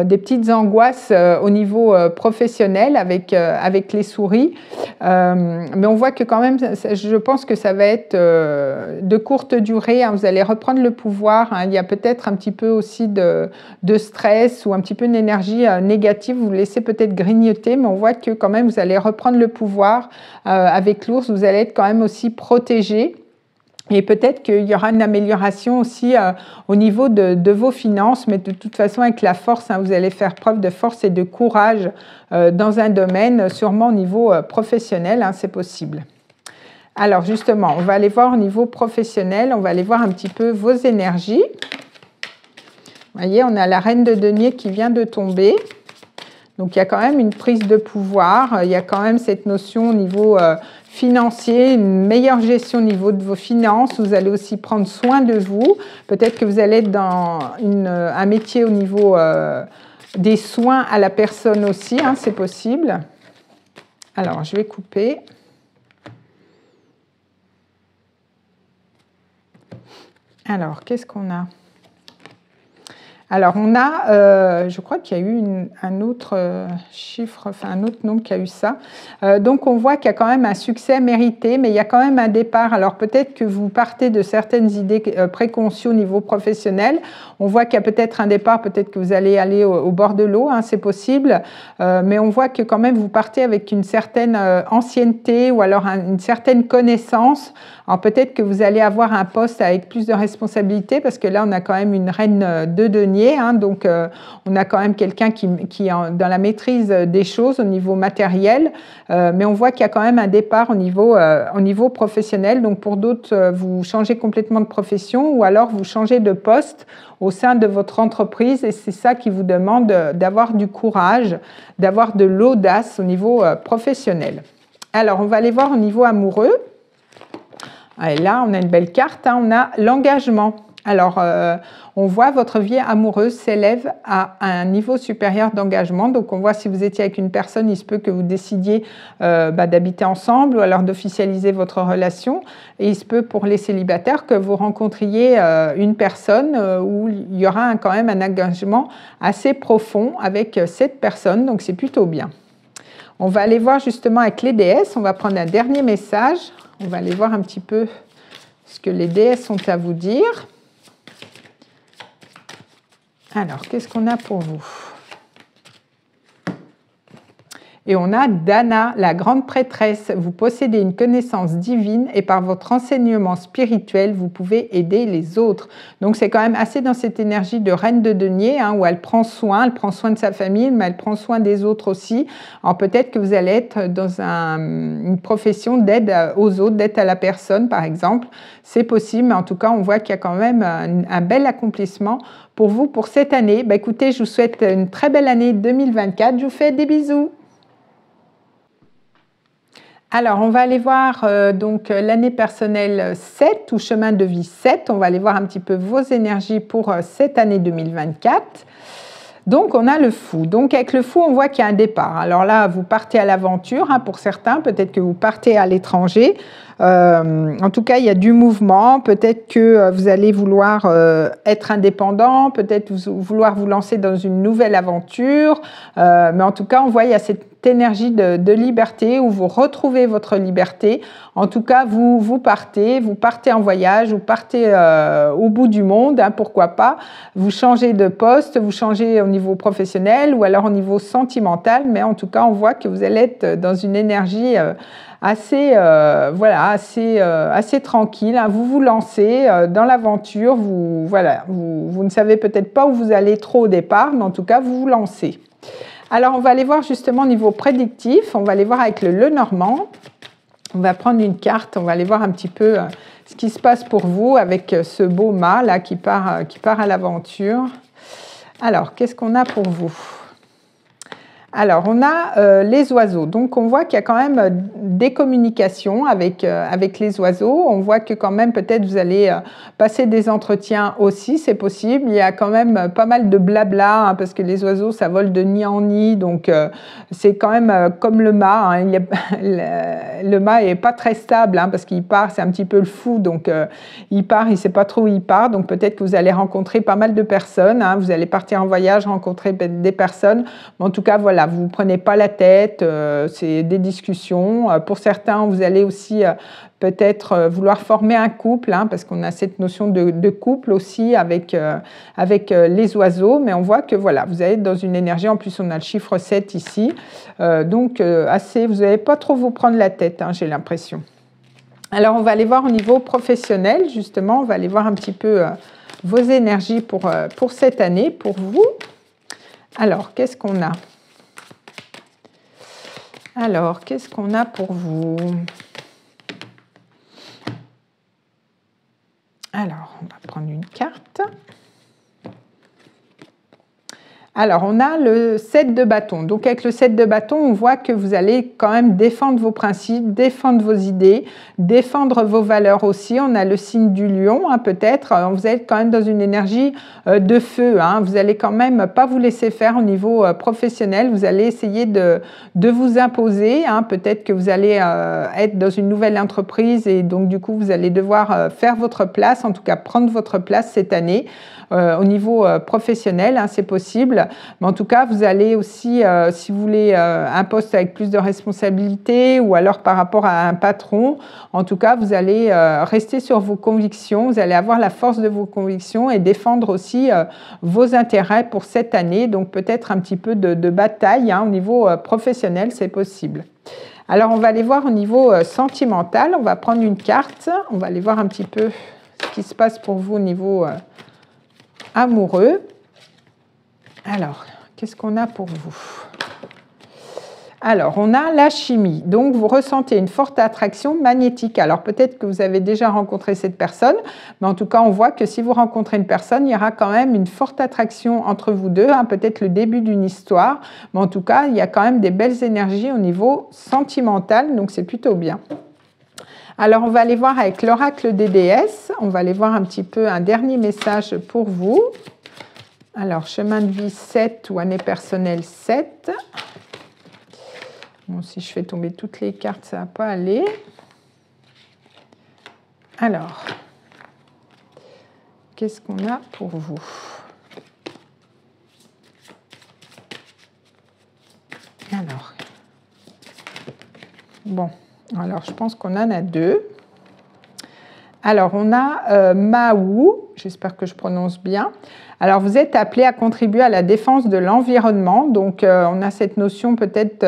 des petites angoisses au niveau professionnel avec les souris. Mais on voit que quand même, je pense que ça va être de courte durée. Hein. Vous allez reprendre le pouvoir. Hein. Il y a peut-être un petit peu aussi de stress ou un petit peu d'énergie négative. Vous laissez peut-être grignoter, mais on voit que quand même, vous allez reprendre le pouvoir avec l'ours. Vous allez être quand même aussi protégé. Et peut-être qu'il y aura une amélioration aussi au niveau de vos finances, mais de toute façon avec la force, hein, vous allez faire preuve de force et de courage dans un domaine, sûrement au niveau professionnel, hein, c'est possible. Alors justement, on va aller voir au niveau professionnel, on va aller voir un petit peu vos énergies. Vous voyez, on a la reine de denier qui vient de tomber. Donc il y a quand même une prise de pouvoir, il y a quand même cette notion au niveau financier, une meilleure gestion au niveau de vos finances. Vous allez aussi prendre soin de vous. Peut-être que vous allez être dans un métier au niveau des soins à la personne aussi, hein, c'est possible. Alors, je vais couper. Alors, qu'est-ce qu'on a ? Alors, on a, je crois qu'il y a eu un autre chiffre, enfin un autre nombre qui a eu ça. Donc, on voit qu'il y a quand même un succès mérité, mais il y a quand même un départ. Alors, peut-être que vous partez de certaines idées préconçues au niveau professionnel. On voit qu'il y a peut-être un départ, peut-être que vous allez aller au bord de l'eau, hein, c'est possible. Mais on voit que quand même, vous partez avec une certaine ancienneté ou alors une certaine connaissance. Alors, peut-être que vous allez avoir un poste avec plus de responsabilités parce que là, on a quand même une reine de denier. Hein, donc, on a quand même quelqu'un qui est dans la maîtrise des choses au niveau matériel, mais on voit qu'il y a quand même un départ au niveau professionnel. Donc, pour d'autres, vous changez complètement de profession ou alors vous changez de poste au sein de votre entreprise et c'est ça qui vous demande d'avoir du courage, d'avoir de l'audace au niveau professionnel. Alors, on va aller voir au niveau amoureux. Et là, on a une belle carte, hein, on a l'engagement. Alors, on voit votre vie amoureuse s'élève à un niveau supérieur d'engagement. Donc, on voit si vous étiez avec une personne, il se peut que vous décidiez d'habiter ensemble ou alors d'officialiser votre relation. Et il se peut pour les célibataires que vous rencontriez une personne où il y aura quand même un engagement assez profond avec cette personne. Donc, c'est plutôt bien. On va aller voir justement avec les déesses. On va prendre un dernier message. On va aller voir un petit peu ce que les déesses ont à vous dire. Alors, qu'est-ce qu'on a pour vous ? Et on a Dana, la grande prêtresse. Vous possédez une connaissance divine et par votre enseignement spirituel, vous pouvez aider les autres. Donc, c'est quand même assez dans cette énergie de reine de denier, hein, où elle prend soin de sa famille, mais elle prend soin des autres aussi. Alors, peut-être que vous allez être dans une profession d'aide aux autres, d'aide à la personne, par exemple. C'est possible, mais en tout cas, on voit qu'il y a quand même un bel accomplissement pour vous pour cette année. Écoutez, je vous souhaite une très belle année 2024. Je vous fais des bisous. Alors, on va aller voir donc l'année personnelle 7 ou chemin de vie 7. On va aller voir un petit peu vos énergies pour cette année 2024. Donc, on a le fou. Donc, avec le fou, on voit qu'il y a un départ. Alors là, vous partez à l'aventure, hein, pour certains. Peut-être que vous partez à l'étranger. En tout cas, il y a du mouvement. Peut-être que vous allez vouloir être indépendant. Peut-être vouloir vous lancer dans une nouvelle aventure. Mais en tout cas, on voit qu'il y a cette énergie de liberté où vous retrouvez votre liberté. En tout cas, vous partez en voyage, vous partez au bout du monde, hein, pourquoi pas. Vous changez de poste, vous changez au niveau professionnel ou alors au niveau sentimental, mais en tout cas, on voit que vous allez être dans une énergie assez tranquille. Hein. Vous vous lancez dans l'aventure, vous ne savez peut-être pas où vous allez trop au départ, mais en tout cas, vous vous lancez. Alors, on va aller voir justement au niveau prédictif. On va aller voir avec le Lenormand. On va prendre une carte. On va aller voir un petit peu ce qui se passe pour vous avec ce beau mât là qui part à l'aventure. Alors, qu'est-ce qu'on a pour vous ? Alors, on a les oiseaux. Donc, on voit qu'il y a quand même des communications avec les oiseaux. On voit que quand même, peut-être, vous allez passer des entretiens aussi, c'est possible. Il y a quand même pas mal de blabla, hein, parce que les oiseaux, ça vole de nid en nid. Donc, c'est quand même comme le mât. Hein. Le mât n'est pas très stable, hein, parce qu'il part, c'est un petit peu le fou. Donc, il part, il ne sait pas trop où il part. Donc, peut-être que vous allez rencontrer pas mal de personnes. Hein. Vous allez partir en voyage, rencontrer des personnes. Mais en tout cas, voilà. Vous ne prenez pas la tête, c'est des discussions. Pour certains, vous allez aussi peut-être vouloir former un couple, hein, parce qu'on a cette notion de couple aussi avec les oiseaux. Mais on voit que voilà, vous allez être dans une énergie, en plus on a le chiffre 7 ici, donc vous n'allez pas trop vous prendre la tête, hein, j'ai l'impression. Alors on va aller voir au niveau professionnel, justement, on va aller voir un petit peu vos énergies pour cette année, pour vous. Alors, qu'est-ce qu'on a ? Alors, qu'est-ce qu'on a pour vous? Alors, on va prendre une carte. Alors, on a le 7 de bâton. Donc, avec le 7 de bâton, on voit que vous allez quand même défendre vos principes, défendre vos idées, défendre vos valeurs aussi. On a le signe du lion, hein, peut-être. Vous êtes quand même dans une énergie de feu. Hein. Vous allez quand même pas vous laisser faire au niveau professionnel. Vous allez essayer de vous imposer. Hein. Peut-être que vous allez être dans une nouvelle entreprise et donc, du coup, vous allez devoir faire votre place, en tout cas prendre votre place cette année. Au niveau professionnel, hein, c'est possible. Mais en tout cas, vous allez aussi, si vous voulez un poste avec plus de responsabilités ou alors par rapport à un patron, en tout cas, vous allez rester sur vos convictions, vous allez avoir la force de vos convictions et défendre aussi vos intérêts pour cette année. Donc peut-être un petit peu de bataille, hein, au niveau professionnel, c'est possible. Alors, on va aller voir au niveau sentimental. On va prendre une carte. On va aller voir un petit peu ce qui se passe pour vous au niveau amoureux. Alors, qu'est-ce qu'on a pour vous? Alors, on a la chimie. Donc, vous ressentez une forte attraction magnétique. Alors, peut-être que vous avez déjà rencontré cette personne, mais en tout cas, on voit que si vous rencontrez une personne, il y aura quand même une forte attraction entre vous deux, hein, peut-être le début d'une histoire, mais en tout cas, il y a quand même des belles énergies au niveau sentimental, donc c'est plutôt bien. Alors, on va aller voir avec l'oracle des déesses. On va aller voir un petit peu un dernier message pour vous. Alors, chemin de vie 7 ou année personnelle 7. Bon, si je fais tomber toutes les cartes, ça ne va pas aller. Alors, qu'est-ce qu'on a pour vous? Alors, bon. Alors, je pense qu'on en a deux. Alors, on a Maou, j'espère que je prononce bien. Alors, vous êtes appelé à contribuer à la défense de l'environnement. Donc, on a cette notion peut-être,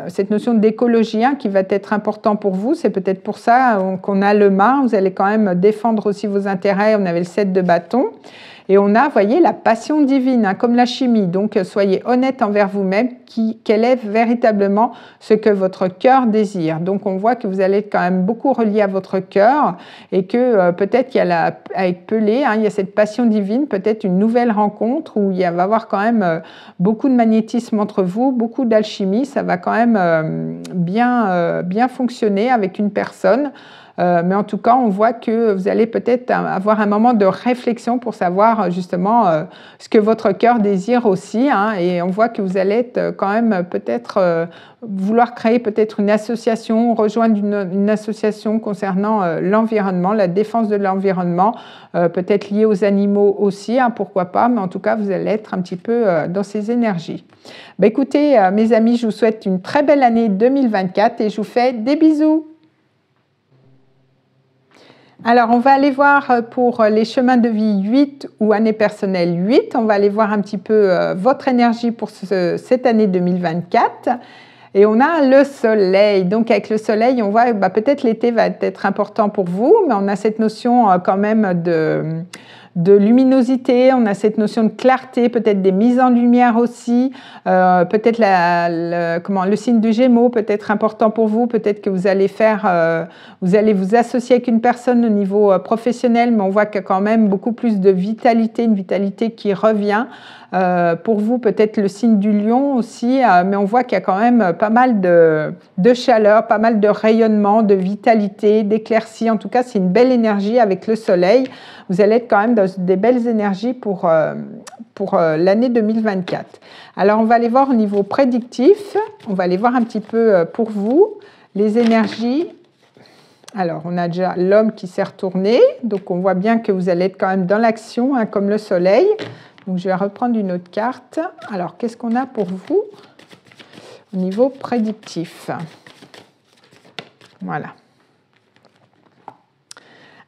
cette notion d'écologie, hein, qui va être important pour vous. C'est peut-être pour ça qu'on a le mât. Vous allez quand même défendre aussi vos intérêts. On avait le 7 de bâton. Et on a, vous voyez, la passion divine, hein, comme la chimie. Donc, soyez honnête envers vous-même, quel est véritablement ce que votre cœur désire. Donc, on voit que vous allez être quand même beaucoup relié à votre cœur et que peut-être qu'il y a avec Pelé, hein, il y a cette passion divine, peut-être une nouvelle rencontre où il va y avoir quand même beaucoup de magnétisme entre vous, beaucoup d'alchimie. Ça va quand même bien fonctionner avec une personne. Mais en tout cas, on voit que vous allez peut-être avoir un moment de réflexion pour savoir justement ce que votre cœur désire aussi. Hein, et on voit que vous allez être quand même peut-être vouloir créer peut-être une association, rejoindre une association concernant l'environnement, la défense de l'environnement, peut-être liée aux animaux aussi, hein, pourquoi pas. Mais en tout cas, vous allez être un petit peu dans ces énergies. Bah, écoutez, mes amis, je vous souhaite une très belle année 2024 et je vous fais des bisous. Alors, on va aller voir pour les chemins de vie 8 ou année personnelle 8. On va aller voir un petit peu votre énergie pour cette année 2024. Et on a le soleil. Donc, avec le soleil, on voit peut-être l'été va être important pour vous, mais on a cette notion quand même de luminosité, on a cette notion de clarté, peut-être des mises en lumière aussi, peut-être le signe du Gémeaux peut être important pour vous, peut-être que vous allez vous associer avec une personne au niveau professionnel, mais on voit qu'il y a quand même beaucoup plus de vitalité, une vitalité qui revient. Pour vous, peut-être le signe du Lion aussi, mais on voit qu'il y a quand même pas mal de chaleur, pas mal de rayonnement, de vitalité, d'éclaircie. En tout cas, c'est une belle énergie avec le soleil. Vous allez être quand même dans des belles énergies pour l'année 2024. Alors, on va aller voir au niveau prédictif. On va aller voir un petit peu pour vous les énergies. Alors, on a déjà l'homme qui s'est retourné. Donc, on voit bien que vous allez être quand même dans l'action, hein, comme le soleil. Donc, je vais reprendre une autre carte. Alors, qu'est-ce qu'on a pour vous au niveau prédictif? Voilà.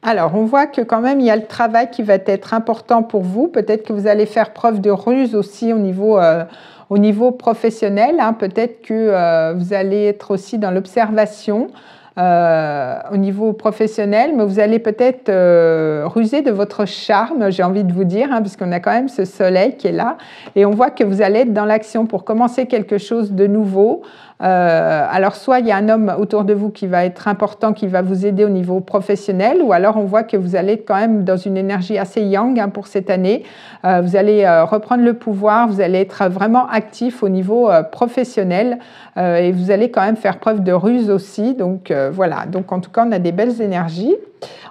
Alors, on voit que quand même, il y a le travail qui va être important pour vous. Peut-être que vous allez faire preuve de ruse aussi au niveau professionnel. Hein. Peut-être que vous allez être aussi dans l'observation. Au niveau professionnel, mais vous allez peut-être ruser de votre charme, j'ai envie de vous dire, hein, puisqu'on a quand même ce soleil qui est là, et on voit que vous allez être dans l'action pour commencer quelque chose de nouveau. Alors, soit il y a un homme autour de vous qui va être important, qui va vous aider au niveau professionnel, ou alors on voit que vous allez être quand même dans une énergie assez yang hein, pour cette année. Vous allez reprendre le pouvoir, vous allez être vraiment actif au niveau professionnel et vous allez quand même faire preuve de ruse aussi. Donc voilà, donc en tout cas, on a des belles énergies.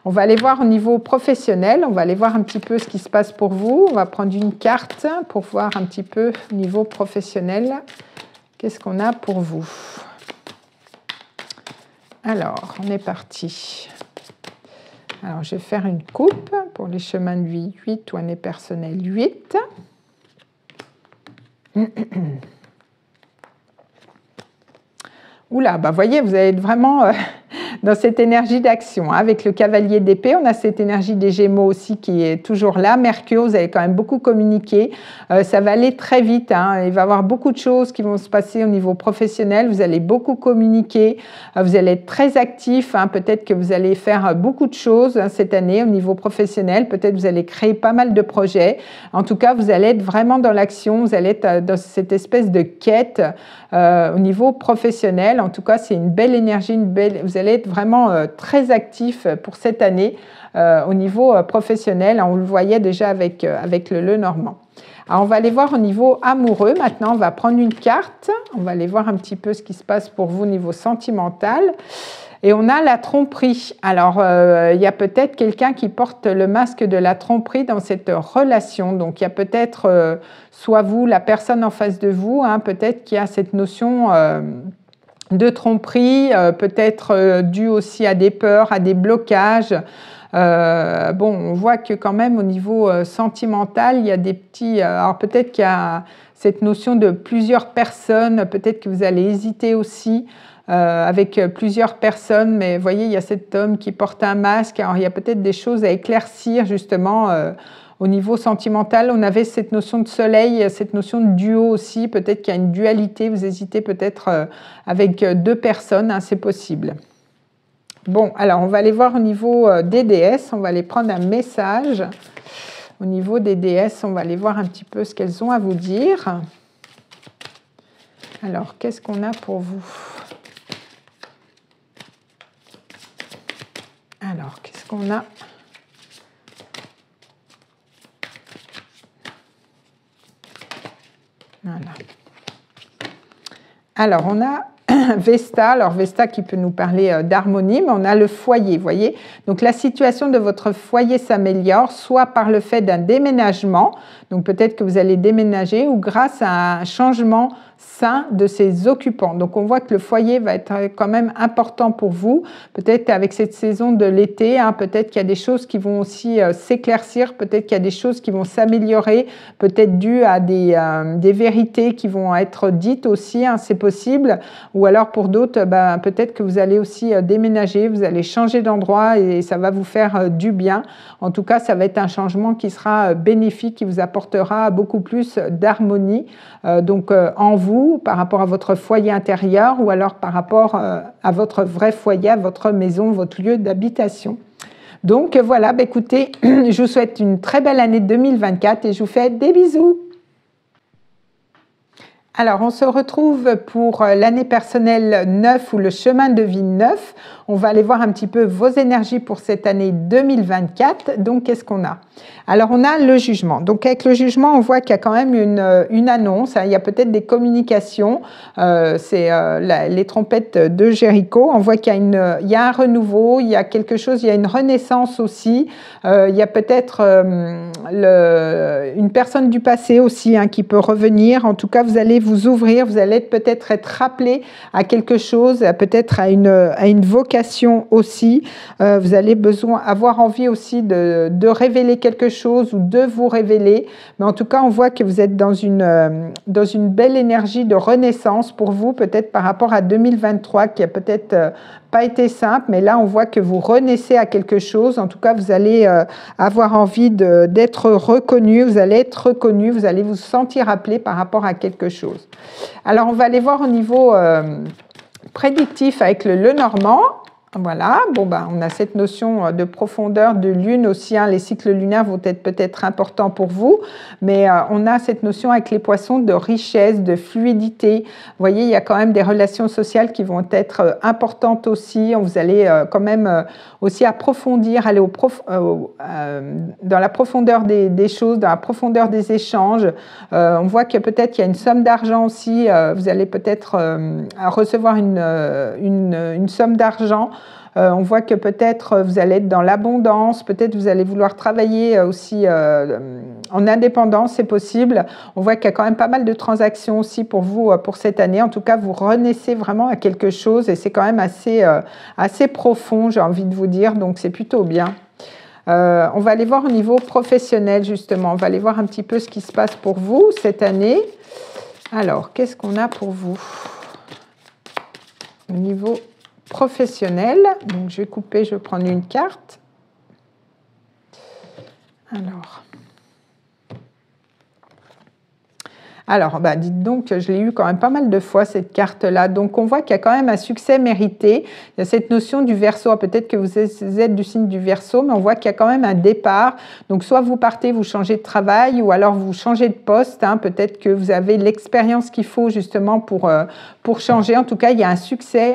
On va aller voir au niveau professionnel, on va aller voir un petit peu ce qui se passe pour vous. On va prendre une carte pour voir un petit peu au niveau professionnel. Qu'est-ce qu'on a pour vous? Alors, on est parti. Alors, je vais faire une coupe pour les chemins de vie 8 ou année personnelle 8. Oula, bah voyez, vous allez être vraiment dans cette énergie d'action. Hein. Avec le cavalier d'épée, on a cette énergie des Gémeaux aussi qui est toujours là. Mercure, vous allez quand même beaucoup communiquer. Ça va aller très vite. Hein. Il va y avoir beaucoup de choses qui vont se passer au niveau professionnel. Vous allez beaucoup communiquer. Vous allez être très actif. Hein. Peut-être que vous allez faire beaucoup de choses hein, cette année au niveau professionnel. Peut-être que vous allez créer pas mal de projets. En tout cas, vous allez être vraiment dans l'action. Vous allez être dans cette espèce de quête au niveau professionnel. En tout cas, c'est une belle énergie, vous allez être vraiment très actif pour cette année au niveau professionnel. On le voyait déjà avec le Lenormand. Alors, on va aller voir au niveau amoureux. Maintenant, on va prendre une carte. On va aller voir un petit peu ce qui se passe pour vous au niveau sentimental. Et on a la tromperie. Alors, il y a peut-être quelqu'un qui porte le masque de la tromperie dans cette relation. Donc, il y a peut-être soit vous, la personne en face de vous, hein, peut-être qu'il y a cette notion de tromperie, peut-être due aussi à des peurs, à des blocages. Bon, on voit que quand même au niveau sentimental, il y a des petits... alors peut-être qu'il y a cette notion de plusieurs personnes, peut-être que vous allez hésiter aussi avec plusieurs personnes, mais vous voyez, il y a cet homme qui porte un masque. Alors il y a peut-être des choses à éclaircir justement au niveau sentimental. On avait cette notion de soleil, cette notion de duo aussi. Peut-être qu'il y a une dualité, vous hésitez peut-être avec deux personnes, hein, c'est possible. Bon, alors on va aller voir au niveau des déesses, on va aller prendre un message. Au niveau des déesses, on va aller voir un petit peu ce qu'elles ont à vous dire. Alors, qu'est-ce qu'on a pour vous? Alors, qu'est-ce qu'on a? Voilà. Alors, on a Vesta. Alors, Vesta qui peut nous parler d'harmonie, mais on a le foyer, vous voyez. Donc, la situation de votre foyer s'améliore, soit par le fait d'un déménagement, donc peut-être que vous allez déménager, ou grâce à un changement sain de ses occupants. Donc, on voit que le foyer va être quand même important pour vous. Peut-être avec cette saison de l'été, hein, peut-être qu'il y a des choses qui vont aussi s'éclaircir, peut-être qu'il y a des choses qui vont s'améliorer, peut-être dû à des vérités qui vont être dites aussi, hein, c'est possible. Ou alors pour d'autres, peut-être que vous allez aussi déménager, vous allez changer d'endroit et ça va vous faire du bien. En tout cas, ça va être un changement qui sera bénéfique, qui vous apportera beaucoup plus d'harmonie. Donc en vous, par rapport à votre foyer intérieur ou alors par rapport à votre vrai foyer, à votre maison, votre lieu d'habitation. Donc voilà, bah, écoutez, je vous souhaite une très belle année 2024 et je vous fais des bisous. Alors, on se retrouve pour l'année personnelle 9 ou le chemin de vie 9. On va aller voir un petit peu vos énergies pour cette année 2024. Donc, qu'est-ce qu'on a? Alors, on a le jugement. Donc, avec le jugement, on voit qu'il y a quand même une annonce. Il y a peut-être des communications. C'est les trompettes de Jéricho. On voit qu'il y a un renouveau, il y a quelque chose, il y a une renaissance aussi. Il y a peut-être une personne du passé aussi qui peut revenir. En tout cas, vous allez vous ouvrir, vous allez peut-être être rappelé à quelque chose, peut-être à une vocation aussi. Vous allez avoir envie aussi de révéler quelque chose ou de vous révéler. Mais en tout cas, on voit que vous êtes dans une belle énergie de renaissance pour vous, peut-être par rapport à 2023 qui a peut-être pas été simple, mais là on voit que vous renaissez à quelque chose. En tout cas, vous allez avoir envie d'être reconnu, vous allez être reconnu, vous allez vous sentir appelé par rapport à quelque chose. Alors on va aller voir au niveau prédictif avec le Lenormand. Voilà, bon ben, on a cette notion de profondeur de lune aussi, les cycles lunaires vont être peut-être importants pour vous, mais on a cette notion avec les poissons de richesse, de fluidité. Vous voyez, il y a quand même des relations sociales qui vont être importantes aussi. Vous allez quand même aussi approfondir, aller dans la profondeur des choses, dans la profondeur des échanges. On voit que peut-être il y a une somme d'argent aussi, vous allez peut-être recevoir une somme d'argent. On voit que peut-être vous allez être dans l'abondance, peut-être vous allez vouloir travailler aussi en indépendance, c'est possible. On voit qu'il y a quand même pas mal de transactions aussi pour vous pour cette année. En tout cas, vous renaissez vraiment à quelque chose et c'est quand même assez profond, j'ai envie de vous dire, donc c'est plutôt bien. On va aller voir au niveau professionnel justement, on va aller voir un petit peu ce qui se passe pour vous cette année. Alors, qu'est-ce qu'on a pour vous au niveau professionnel? Donc, je vais couper, je vais prendre une carte. Alors, bah, dites donc, je l'ai eu quand même pas mal de fois, cette carte-là. Donc, on voit qu'il y a quand même un succès mérité. Il y a cette notion du Verseau. Peut-être que vous êtes du signe du Verseau, mais on voit qu'il y a quand même un départ. Donc, soit vous partez, vous changez de travail, ou alors vous changez de poste. Peut-être que vous avez l'expérience qu'il faut justement pour changer. En tout cas, il y a un succès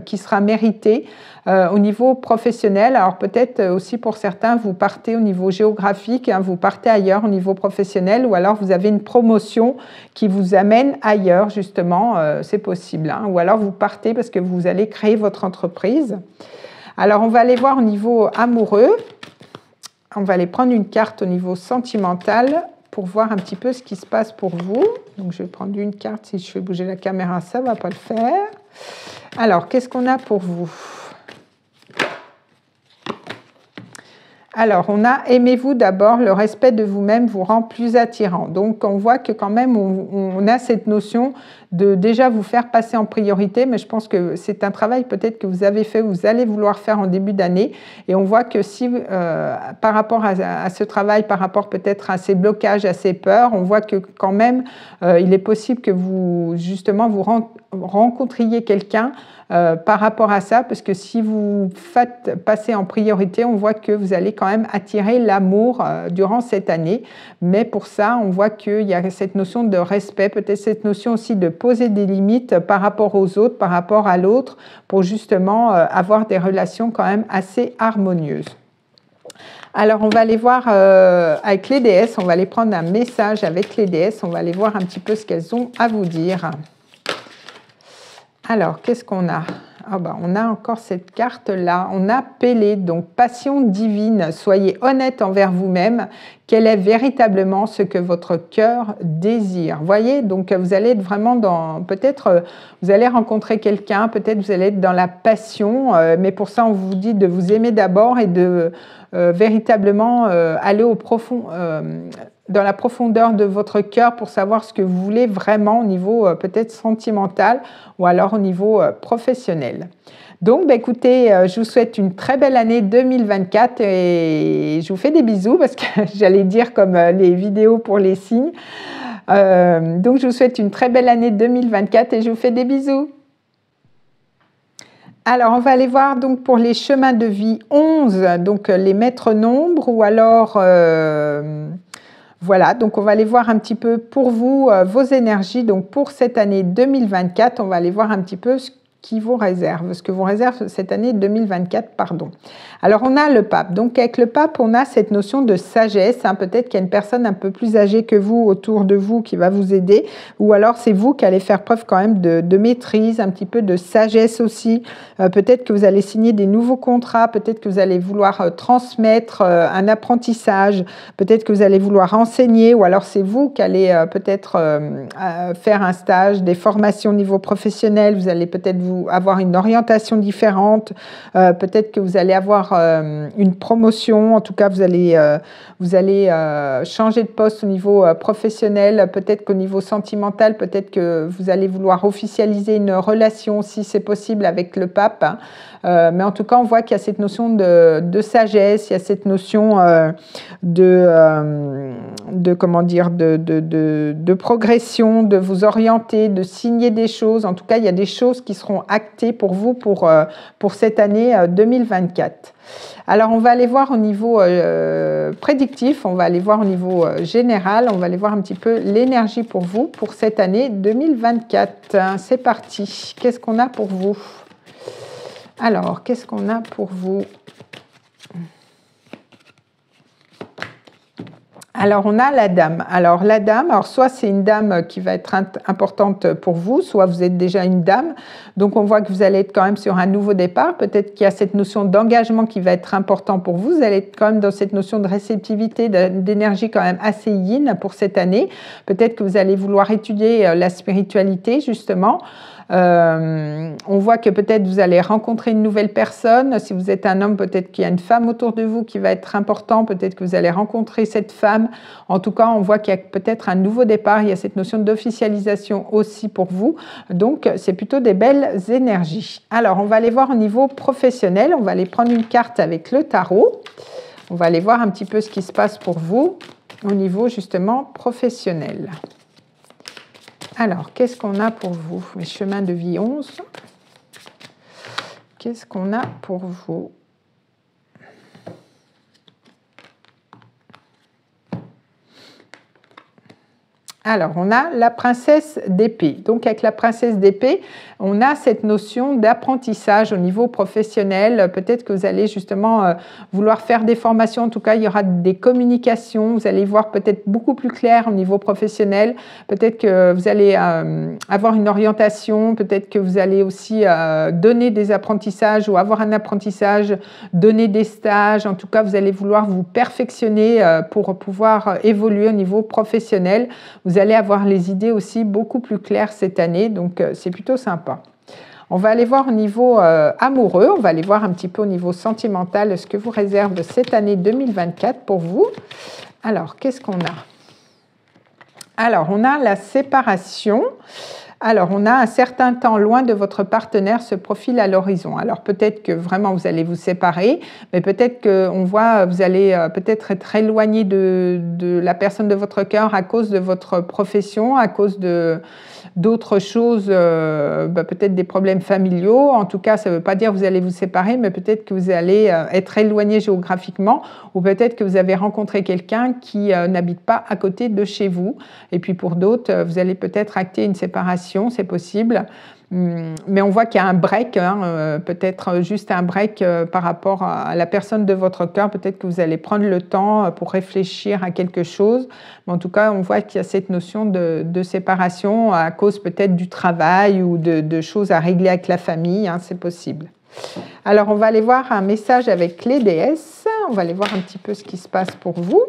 qui sera mérité. Au niveau professionnel, alors peut-être aussi pour certains, vous partez au niveau géographique, vous partez ailleurs au niveau professionnel, ou alors vous avez une promotion qui vous amène ailleurs, justement, c'est possible. Ou alors vous partez parce que vous allez créer votre entreprise. Alors on va aller voir au niveau amoureux. On va aller prendre une carte au niveau sentimental pour voir un petit peu ce qui se passe pour vous. Donc je vais prendre une carte, si je fais bouger la caméra, ça ne va pas le faire. Alors, qu'est-ce qu'on a pour vous ? Alors, on a « Aimez-vous d'abord, le respect de vous-même vous rend plus attirant ». Donc, on voit que quand même, on a cette notion de déjà vous faire passer en priorité, mais je pense que c'est un travail peut-être que vous avez fait, vous allez vouloir faire en début d'année. Et on voit que si, par rapport à ce travail, par rapport peut-être à ces blocages, à ces peurs, on voit que quand même, il est possible que vous, justement, vous rencontriez quelqu'un par rapport à ça, parce que si vous faites passer en priorité, on voit que vous allez quand même attirer l'amour durant cette année. Mais pour ça, on voit qu'il y a cette notion de respect, peut-être cette notion aussi de poser des limites par rapport aux autres, par rapport à l'autre, pour justement avoir des relations quand même assez harmonieuses. Alors, on va aller voir avec les déesses, on va aller prendre un message avec les déesses, on va aller voir un petit peu ce qu'elles ont à vous dire. Alors, qu'est-ce qu'on a ? On a encore cette carte-là. On a Pélée, donc passion divine. Soyez honnête envers vous-même. Quel est véritablement ce que votre cœur désire? Voyez, donc vous allez être vraiment dans... Peut-être vous allez rencontrer quelqu'un, peut-être vous allez être dans la passion, mais pour ça, on vous dit de vous aimer d'abord et de véritablement aller au profond... dans la profondeur de votre cœur pour savoir ce que vous voulez vraiment au niveau peut-être sentimental ou alors au niveau professionnel. Donc, écoutez, je vous souhaite une très belle année 2024 et je vous fais des bisous parce que j'allais dire comme les vidéos pour les signes. Donc, je vous souhaite une très belle année 2024 et je vous fais des bisous. Alors, on va aller voir donc pour les chemins de vie 11, donc les maîtres nombres, ou alors, voilà, donc on va aller voir un petit peu pour vous, vos énergies. Donc pour cette année 2024, on va aller voir un petit peu ce qui vous réserve, ce que vous réserve cette année 2024, pardon. Alors on a le pape, donc avec le pape on a cette notion de sagesse, hein. Peut-être qu'il y a une personne un peu plus âgée que vous autour de vous qui va vous aider, ou alors c'est vous qui allez faire preuve quand même de maîtrise, un petit peu de sagesse aussi. Peut-être que vous allez signer des nouveaux contrats, peut-être que vous allez vouloir transmettre un apprentissage, peut-être que vous allez vouloir enseigner, ou alors c'est vous qui allez peut-être faire un stage, des formations au niveau professionnel, vous allez peut-être avoir une orientation différente, peut-être que vous allez avoir une promotion, en tout cas vous allez changer de poste au niveau professionnel, peut-être qu'au niveau sentimental, peut-être que vous allez vouloir officialiser une relation si c'est possible avec le pape, hein. Mais en tout cas on voit qu'il y a cette notion de sagesse, il y a cette notion comment dire, de progression, de vous orienter, de signer des choses. En tout cas, il y a des choses qui seront actées pour vous pour cette année 2024. Alors, on va aller voir au niveau prédictif, on va aller voir au niveau général, on va aller voir un petit peu l'énergie pour vous pour cette année 2024. C'est parti. Qu'est-ce qu'on a pour vous? Alors, qu'est-ce qu'on a pour vous? Alors, on a la dame. Alors, la dame, alors soit c'est une dame qui va être importante pour vous, soit vous êtes déjà une dame. Donc, on voit que vous allez être quand même sur un nouveau départ. Peut-être qu'il y a cette notion d'engagement qui va être important pour vous. Vous allez être quand même dans cette notion de réceptivité, d'énergie quand même assez yin pour cette année. Peut-être que vous allez vouloir étudier la spiritualité, justement. On voit que peut-être vous allez rencontrer une nouvelle personne. Si vous êtes un homme, peut-être qu'il y a une femme autour de vous qui va être important. Peut-être que vous allez rencontrer cette femme. En tout cas, on voit qu'il y a peut-être un nouveau départ. Il y a cette notion d'officialisation aussi pour vous. Donc, c'est plutôt des belles énergies. Alors, on va aller voir au niveau professionnel. On va aller prendre une carte avec le tarot. On va aller voir un petit peu ce qui se passe pour vous au niveau justement professionnel. Alors, qu'est-ce qu'on a pour vous? Les chemins de vie 11. Qu'est-ce qu'on a pour vous? Alors, on a la princesse d'épée. Donc, avec la princesse d'épée, on a cette notion d'apprentissage au niveau professionnel. Peut-être que vous allez justement vouloir faire des formations. En tout cas, il y aura des communications. Vous allez voir peut-être beaucoup plus clair au niveau professionnel. Peut-être que vous allez avoir une orientation. Peut-être que vous allez aussi donner des apprentissages ou avoir un apprentissage, donner des stages. En tout cas, vous allez vouloir vous perfectionner pour pouvoir évoluer au niveau professionnel. Vous allez avoir les idées aussi beaucoup plus claires cette année, donc c'est plutôt sympa. On va aller voir au niveau amoureux, on va aller voir un petit peu au niveau sentimental ce que vous réserve cette année 2024 pour vous. Alors, qu'est-ce qu'on a? Alors, on a la séparation. Alors, on a un certain temps loin de votre partenaire se profile à l'horizon. Alors, peut-être que vraiment vous allez vous séparer, mais peut-être qu'on voit, vous allez peut-être être éloigné de la personne de votre cœur à cause de votre profession, à cause d'autres choses, peut-être des problèmes familiaux. En tout cas, ça ne veut pas dire que vous allez vous séparer, mais peut-être que vous allez être éloigné géographiquement, ou peut-être que vous avez rencontré quelqu'un qui n'habite pas à côté de chez vous. Et puis pour d'autres, vous allez peut-être acter une séparation, c'est possible. Mais on voit qu'il y a un break, hein, peut-être juste un break par rapport à la personne de votre cœur. Peut-être que vous allez prendre le temps pour réfléchir à quelque chose. Mais en tout cas, on voit qu'il y a cette notion de séparation à cause peut-être du travail ou de choses à régler avec la famille, hein, c'est possible. Alors, on va aller voir un message avec les déesses. On va aller voir un petit peu ce qui se passe pour vous.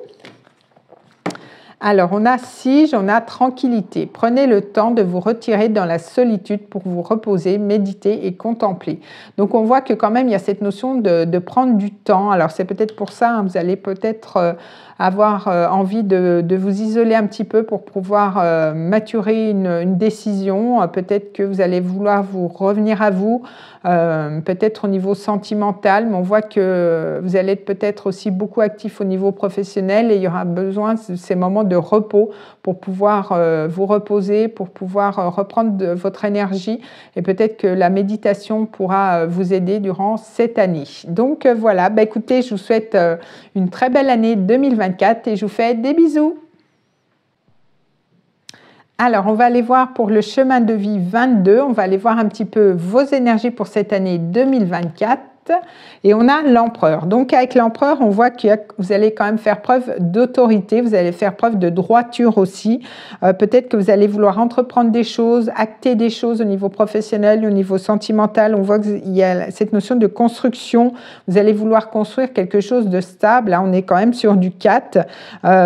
Alors, on a sige, on a tranquillité. Prenez le temps de vous retirer dans la solitude pour vous reposer, méditer et contempler. Donc, on voit que quand même, il y a cette notion de prendre du temps. Alors, c'est peut-être pour ça, hein, vous allez peut-être avoir envie de vous isoler un petit peu pour pouvoir maturer une décision. Peut-être que vous allez vouloir vous revenir à vous, peut-être au niveau sentimental, mais on voit que vous allez être peut-être aussi beaucoup actif au niveau professionnel et il y aura besoin de ces moments de de repos pour pouvoir vous reposer, pour pouvoir reprendre votre énergie. Et peut-être que la méditation pourra vous aider durant cette année. Donc voilà, écoutez, je vous souhaite une très belle année 2024 et je vous fais des bisous. Alors, on va aller voir pour le chemin de vie 22, on va aller voir un petit peu vos énergies pour cette année 2024. Et on a l'empereur. Donc avec l'empereur, on voit que vous allez quand même faire preuve d'autorité, vous allez faire preuve de droiture aussi. Peut-être que vous allez vouloir entreprendre des choses, acter des choses au niveau professionnel, au niveau sentimental. On voit qu'il y a cette notion de construction. Vous allez vouloir construire quelque chose de stable. Là, on est quand même sur du 4.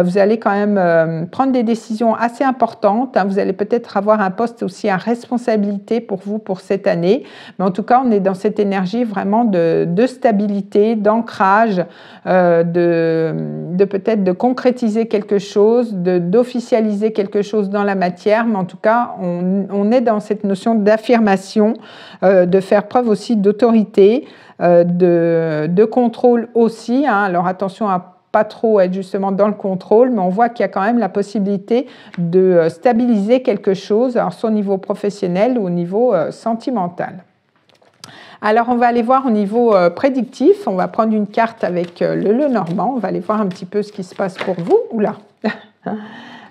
Vous allez quand même prendre des décisions assez importantes. Vous allez peut-être avoir un poste aussi à responsabilité pour vous pour cette année. Mais en tout cas, on est dans cette énergie vraiment de stabilité, d'ancrage, de peut-être de concrétiser quelque chose, d'officialiser quelque chose dans la matière, mais en tout cas, on est dans cette notion d'affirmation, de faire preuve aussi d'autorité, de contrôle aussi. Alors attention à pas trop être justement dans le contrôle, mais on voit qu'il y a quand même la possibilité de stabiliser quelque chose, alors soit au niveau professionnel ou au niveau sentimental. Alors, on va aller voir au niveau prédictif. On va prendre une carte avec le Lenormand. On va aller voir un petit peu ce qui se passe pour vous. Oula.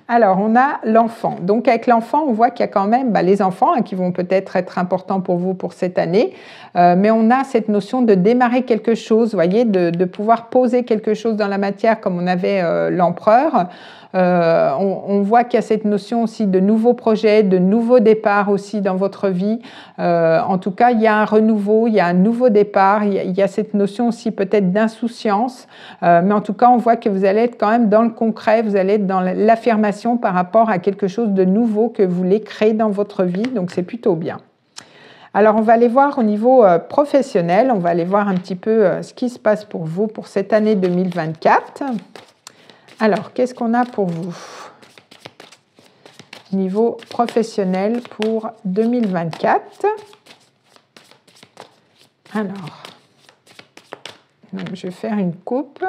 Alors, on a l'enfant. Donc, avec l'enfant, on voit qu'il y a quand même les enfants qui vont peut-être être importants pour vous pour cette année. Mais on a cette notion de démarrer quelque chose, vous voyez, de pouvoir poser quelque chose dans la matière comme on avait l'empereur. On voit qu'il y a cette notion aussi de nouveaux projets, de nouveaux départs aussi dans votre vie. En tout cas, il y a un renouveau, il y a un nouveau départ, il y a cette notion aussi peut-être d'insouciance. Mais en tout cas, on voit que vous allez être quand même dans le concret, vous allez être dans l'affirmation par rapport à quelque chose de nouveau que vous voulez créer dans votre vie. Donc, c'est plutôt bien. Alors, on va aller voir au niveau professionnel, on va aller voir un petit peu ce qui se passe pour vous pour cette année 2024. Alors, qu'est-ce qu'on a pour vous? Niveau professionnel pour 2024. Alors, donc je vais faire une coupe.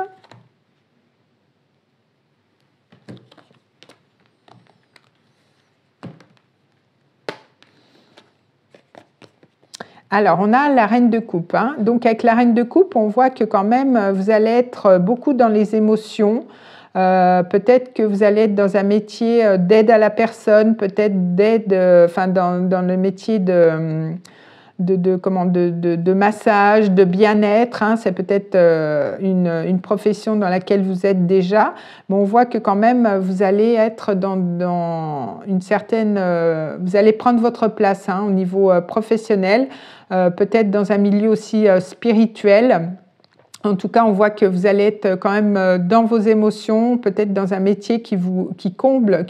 Alors, on a la reine de coupe. Donc, avec la reine de coupe, on voit que quand même, vous allez être beaucoup dans les émotions. Peut-être que vous allez être dans un métier d'aide à la personne, peut-être d'aide, dans le métier de massage, de bien-être. C'est peut-être une profession dans laquelle vous êtes déjà. Mais on voit que quand même, vous allez être dans une certaine... vous allez prendre votre place au niveau professionnel, peut-être dans un milieu aussi spirituel. En tout cas, on voit que vous allez être quand même dans vos émotions, peut-être dans un métier qui vous comble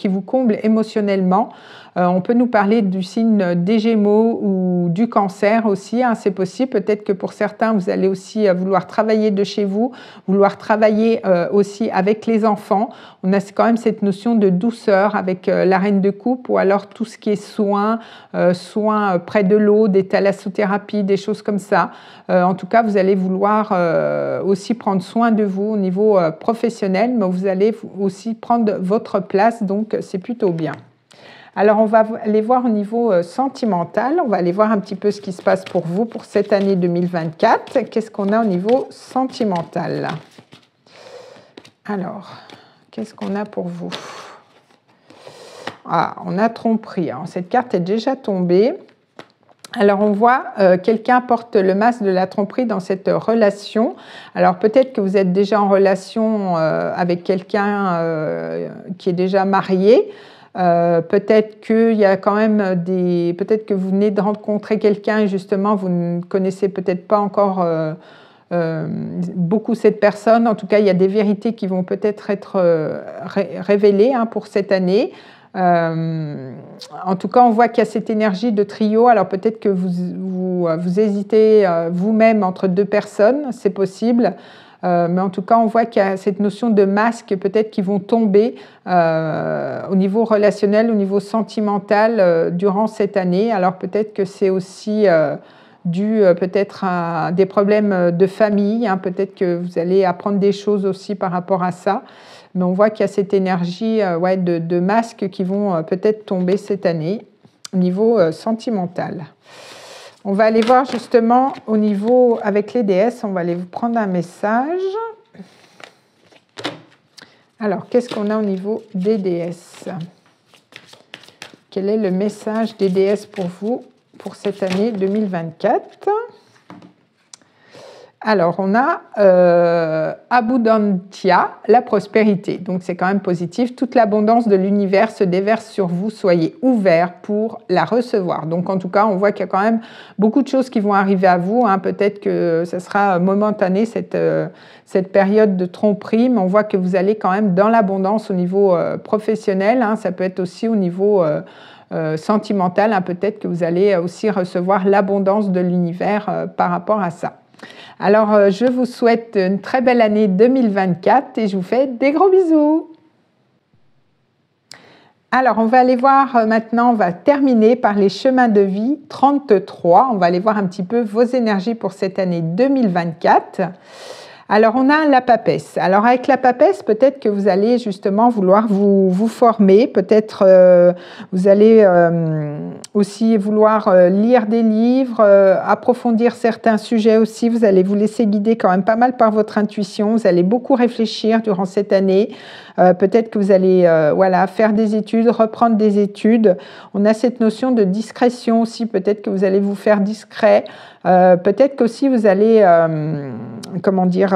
émotionnellement. On peut nous parler du signe des Gémeaux ou du Cancer aussi, c'est possible. Peut-être que pour certains, vous allez aussi vouloir travailler de chez vous, vouloir travailler aussi avec les enfants. On a quand même cette notion de douceur avec la reine de coupe, ou alors tout ce qui est soins près de l'eau, des thalassothérapie, des choses comme ça. En tout cas, vous allez vouloir aussi prendre soin de vous au niveau professionnel, mais vous allez aussi prendre votre place, donc c'est plutôt bien. Alors, on va aller voir au niveau sentimental. On va aller voir un petit peu ce qui se passe pour vous pour cette année 2024. Qu'est-ce qu'on a au niveau sentimental? Alors, qu'est-ce qu'on a pour vous? On a tromperie. Alors, cette carte est déjà tombée. Alors, on voit quelqu'un porte le masque de la tromperie dans cette relation. Alors, peut-être que vous êtes déjà en relation avec quelqu'un qui est déjà marié. Peut-être qu'il y a quand même peut-être que vous venez de rencontrer quelqu'un et justement vous ne connaissez peut-être pas encore beaucoup cette personne. En tout cas, il y a des vérités qui vont peut-être être révélées pour cette année. En tout cas, on voit qu'il y a cette énergie de trio. Alors peut-être que vous hésitez vous-même entre deux personnes, c'est possible. Mais en tout cas, on voit qu'il y a cette notion de masques peut-être qui vont tomber au niveau relationnel, au niveau sentimental durant cette année. Alors peut-être que c'est aussi dû peut-être à des problèmes de famille, hein, peut-être que vous allez apprendre des choses aussi par rapport à ça. Mais on voit qu'il y a cette énergie ouais, de masques qui vont peut-être tomber cette année au niveau sentimental. On va aller voir justement au niveau avec les déesses, on va aller prendre un message. Alors, qu'est-ce qu'on a au niveau des déesses? Quel est le message des déesses pour vous pour cette année 2024? Alors, on a Abundantia, la prospérité. Donc, c'est quand même positif. Toute l'abondance de l'univers se déverse sur vous. Soyez ouverts pour la recevoir. Donc, en tout cas, on voit qu'il y a quand même beaucoup de choses qui vont arriver à vous. Hein. Peut-être que ce sera momentané, cette période de tromperie, mais on voit que vous allez quand même dans l'abondance au niveau professionnel. Hein. Ça peut être aussi au niveau sentimental. Hein. Peut-être que vous allez aussi recevoir l'abondance de l'univers par rapport à ça. Alors, je vous souhaite une très belle année 2024 et je vous fais des gros bisous. Alors, on va aller voir maintenant, on va terminer par les chemins de vie 33. On va aller voir un petit peu vos énergies pour cette année 2024. Alors, on a la papesse. Alors, avec la papesse, peut-être que vous allez justement vouloir vous former. Peut-être vous allez aussi vouloir lire des livres, approfondir certains sujets aussi. Vous allez vous laisser guider quand même pas mal par votre intuition. Vous allez beaucoup réfléchir durant cette année. Peut-être que vous allez voilà, faire des études, reprendre des études. On a cette notion de discrétion aussi. Peut-être que vous allez vous faire discret. Peut-être qu'aussi vous allez, comment dire,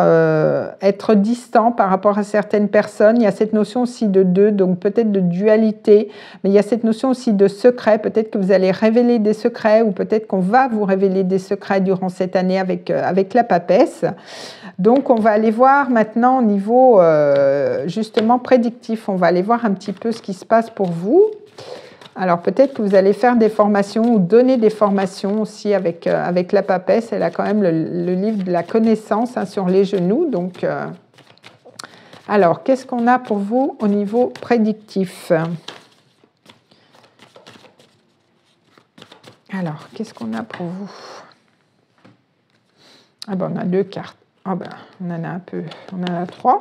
être distant par rapport à certaines personnes. Il y a cette notion aussi de deux, donc peut-être de dualité, mais il y a cette notion aussi de secret. Peut-être que vous allez révéler des secrets ou peut-être qu'on va vous révéler des secrets durant cette année avec la papesse. Donc, on va aller voir maintenant au niveau justement prédictif. On va aller voir un petit peu ce qui se passe pour vous. Alors, peut-être que vous allez faire des formations ou donner des formations aussi avec la papesse. Elle a quand même le livre de la connaissance hein, sur les genoux. Donc, alors, qu'est-ce qu'on a pour vous au niveau prédictif? Alors, qu'est-ce qu'on a pour vous? Ah ben, on a 2 cartes. Ah ben, on en a un peu, on en a 3.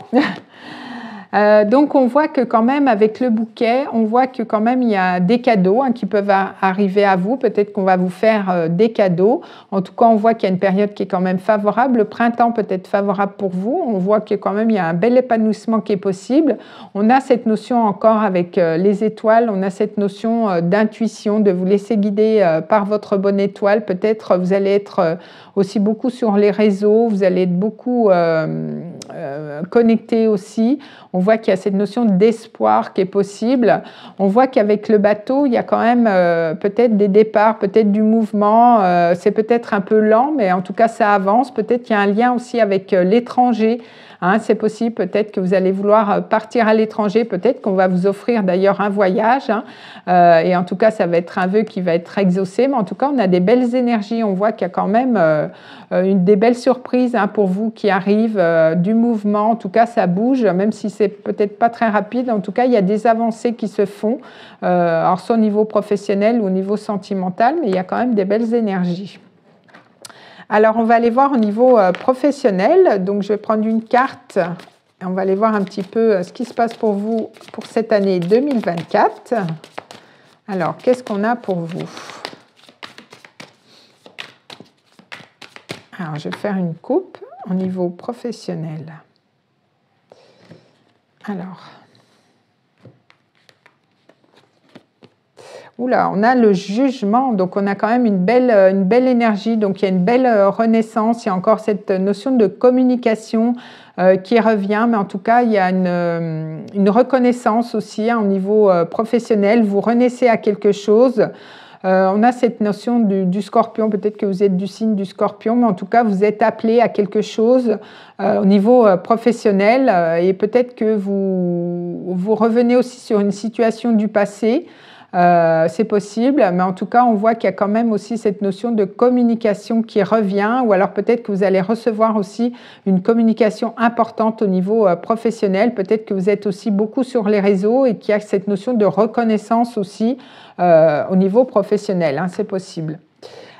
Donc, on voit que quand même, avec le bouquet, on voit que quand même, il y a des cadeaux hein, qui peuvent arriver à vous. Peut-être qu'on va vous faire des cadeaux. En tout cas, on voit qu'il y a une période qui est quand même favorable. Le printemps peut être favorable pour vous. On voit que quand même, il y a un bel épanouissement qui est possible. On a cette notion encore avec les étoiles. On a cette notion d'intuition, de vous laisser guider par votre bonne étoile. Peut-être vous allez être aussi beaucoup sur les réseaux. Vous allez être beaucoup connecté aussi. On voit qu'il y a cette notion d'espoir qui est possible. On voit qu'avec le bateau, il y a quand même peut-être des départs, peut-être du mouvement. C'est peut-être un peu lent, mais en tout cas, ça avance. Peut-être qu'il y a un lien aussi avec l'étranger. Hein, c'est possible, peut-être que vous allez vouloir partir à l'étranger, peut-être qu'on va vous offrir d'ailleurs un voyage. Hein, et en tout cas, ça va être un vœu qui va être exaucé. Mais en tout cas, on a des belles énergies. On voit qu'il y a quand même des belles surprises hein, pour vous qui arrivent, du mouvement. En tout cas, ça bouge, même si c'est peut-être pas très rapide. En tout cas, il y a des avancées qui se font, alors soit au niveau professionnel ou au niveau sentimental, mais il y a quand même des belles énergies. Alors, on va aller voir au niveau professionnel. Donc, je vais prendre une carte et on va aller voir un petit peu ce qui se passe pour vous pour cette année 2024. Alors, qu'est-ce qu'on a pour vous? Alors, je vais faire une coupe au niveau professionnel. Alors... Oula, on a le jugement, donc on a quand même une belle énergie, donc il y a une belle renaissance, il y a encore cette notion de communication qui revient, mais en tout cas, il y a une reconnaissance aussi hein, au niveau professionnel, vous renaissez à quelque chose. On a cette notion du scorpion, peut-être que vous êtes du signe du scorpion, mais en tout cas, vous êtes appelé à quelque chose au niveau professionnel et peut-être que vous revenez aussi sur une situation du passé. C'est possible, mais en tout cas, on voit qu'il y a quand même aussi cette notion de communication qui revient, ou alors peut-être que vous allez recevoir aussi une communication importante au niveau professionnel. Peut-être que vous êtes aussi beaucoup sur les réseaux et qu'il y a cette notion de reconnaissance aussi au niveau professionnel. Hein, c'est possible.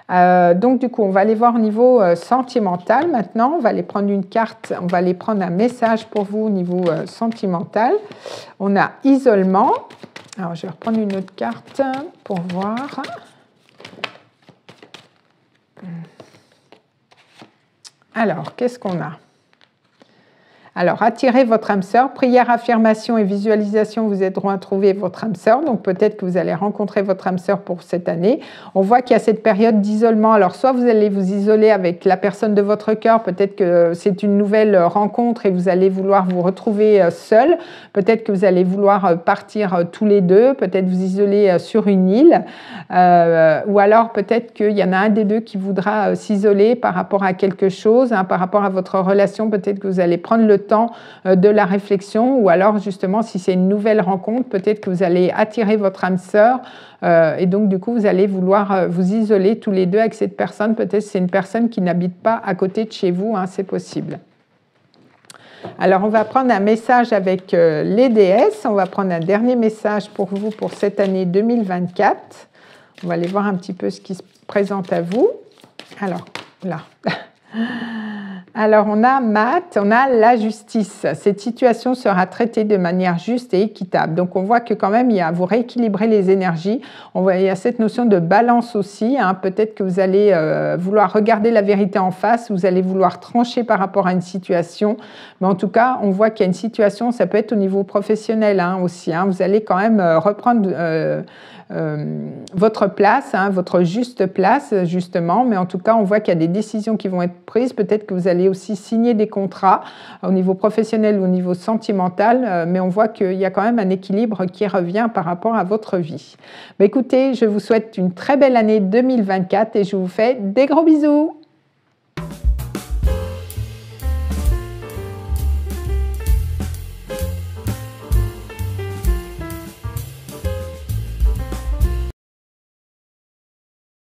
Donc du coup, on va aller voir au niveau sentimental maintenant. On va aller prendre une carte, on va aller prendre un message pour vous au niveau sentimental. On a isolement. Alors, je vais reprendre une autre carte pour voir. Alors, qu'est-ce qu'on a? Alors, attirez votre âme sœur. Prière, affirmation et visualisation vous aideront à trouver votre âme sœur. Donc, peut-être que vous allez rencontrer votre âme sœur pour cette année. On voit qu'il y a cette période d'isolement. Alors, soit vous allez vous isoler avec la personne de votre cœur. Peut-être que c'est une nouvelle rencontre et vous allez vouloir vous retrouver seul. Peut-être que vous allez vouloir partir tous les deux. Peut-être vous isoler sur une île. Ou alors, peut-être qu'il y en a un des deux qui voudra s'isoler par rapport à quelque chose, par rapport à votre relation. Peut-être que vous allez prendre le temps de la réflexion, ou alors justement si c'est une nouvelle rencontre, peut-être que vous allez attirer votre âme sœur et donc du coup vous allez vouloir vous isoler tous les deux avec cette personne. Peut-être que c'est une personne qui n'habite pas à côté de chez vous, c'est possible. Alors on va prendre un message avec les déesses. On va prendre un dernier message pour vous pour cette année 2024. On va aller voir un petit peu ce qui se présente à vous. Alors là. Alors, on a Math, on a la justice. Cette situation sera traitée de manière juste et équitable. Donc, on voit que quand même, vous rééquilibrez les énergies. On voit, il y a cette notion de balance aussi. Peut-être que vous allez vouloir regarder la vérité en face, vous allez vouloir trancher par rapport à une situation. Mais en tout cas, on voit qu'il y a une situation, ça peut être au niveau professionnel aussi. Vous allez quand même reprendre votre place, votre juste place, justement. Mais en tout cas, on voit qu'il y a des décisions qui vont être prises. Peut-être que vous allez aussi signer des contrats au niveau professionnel ou au niveau sentimental, mais on voit qu'il y a quand même un équilibre qui revient par rapport à votre vie. Mais écoutez, je vous souhaite une très belle année 2024 et je vous fais des gros bisous.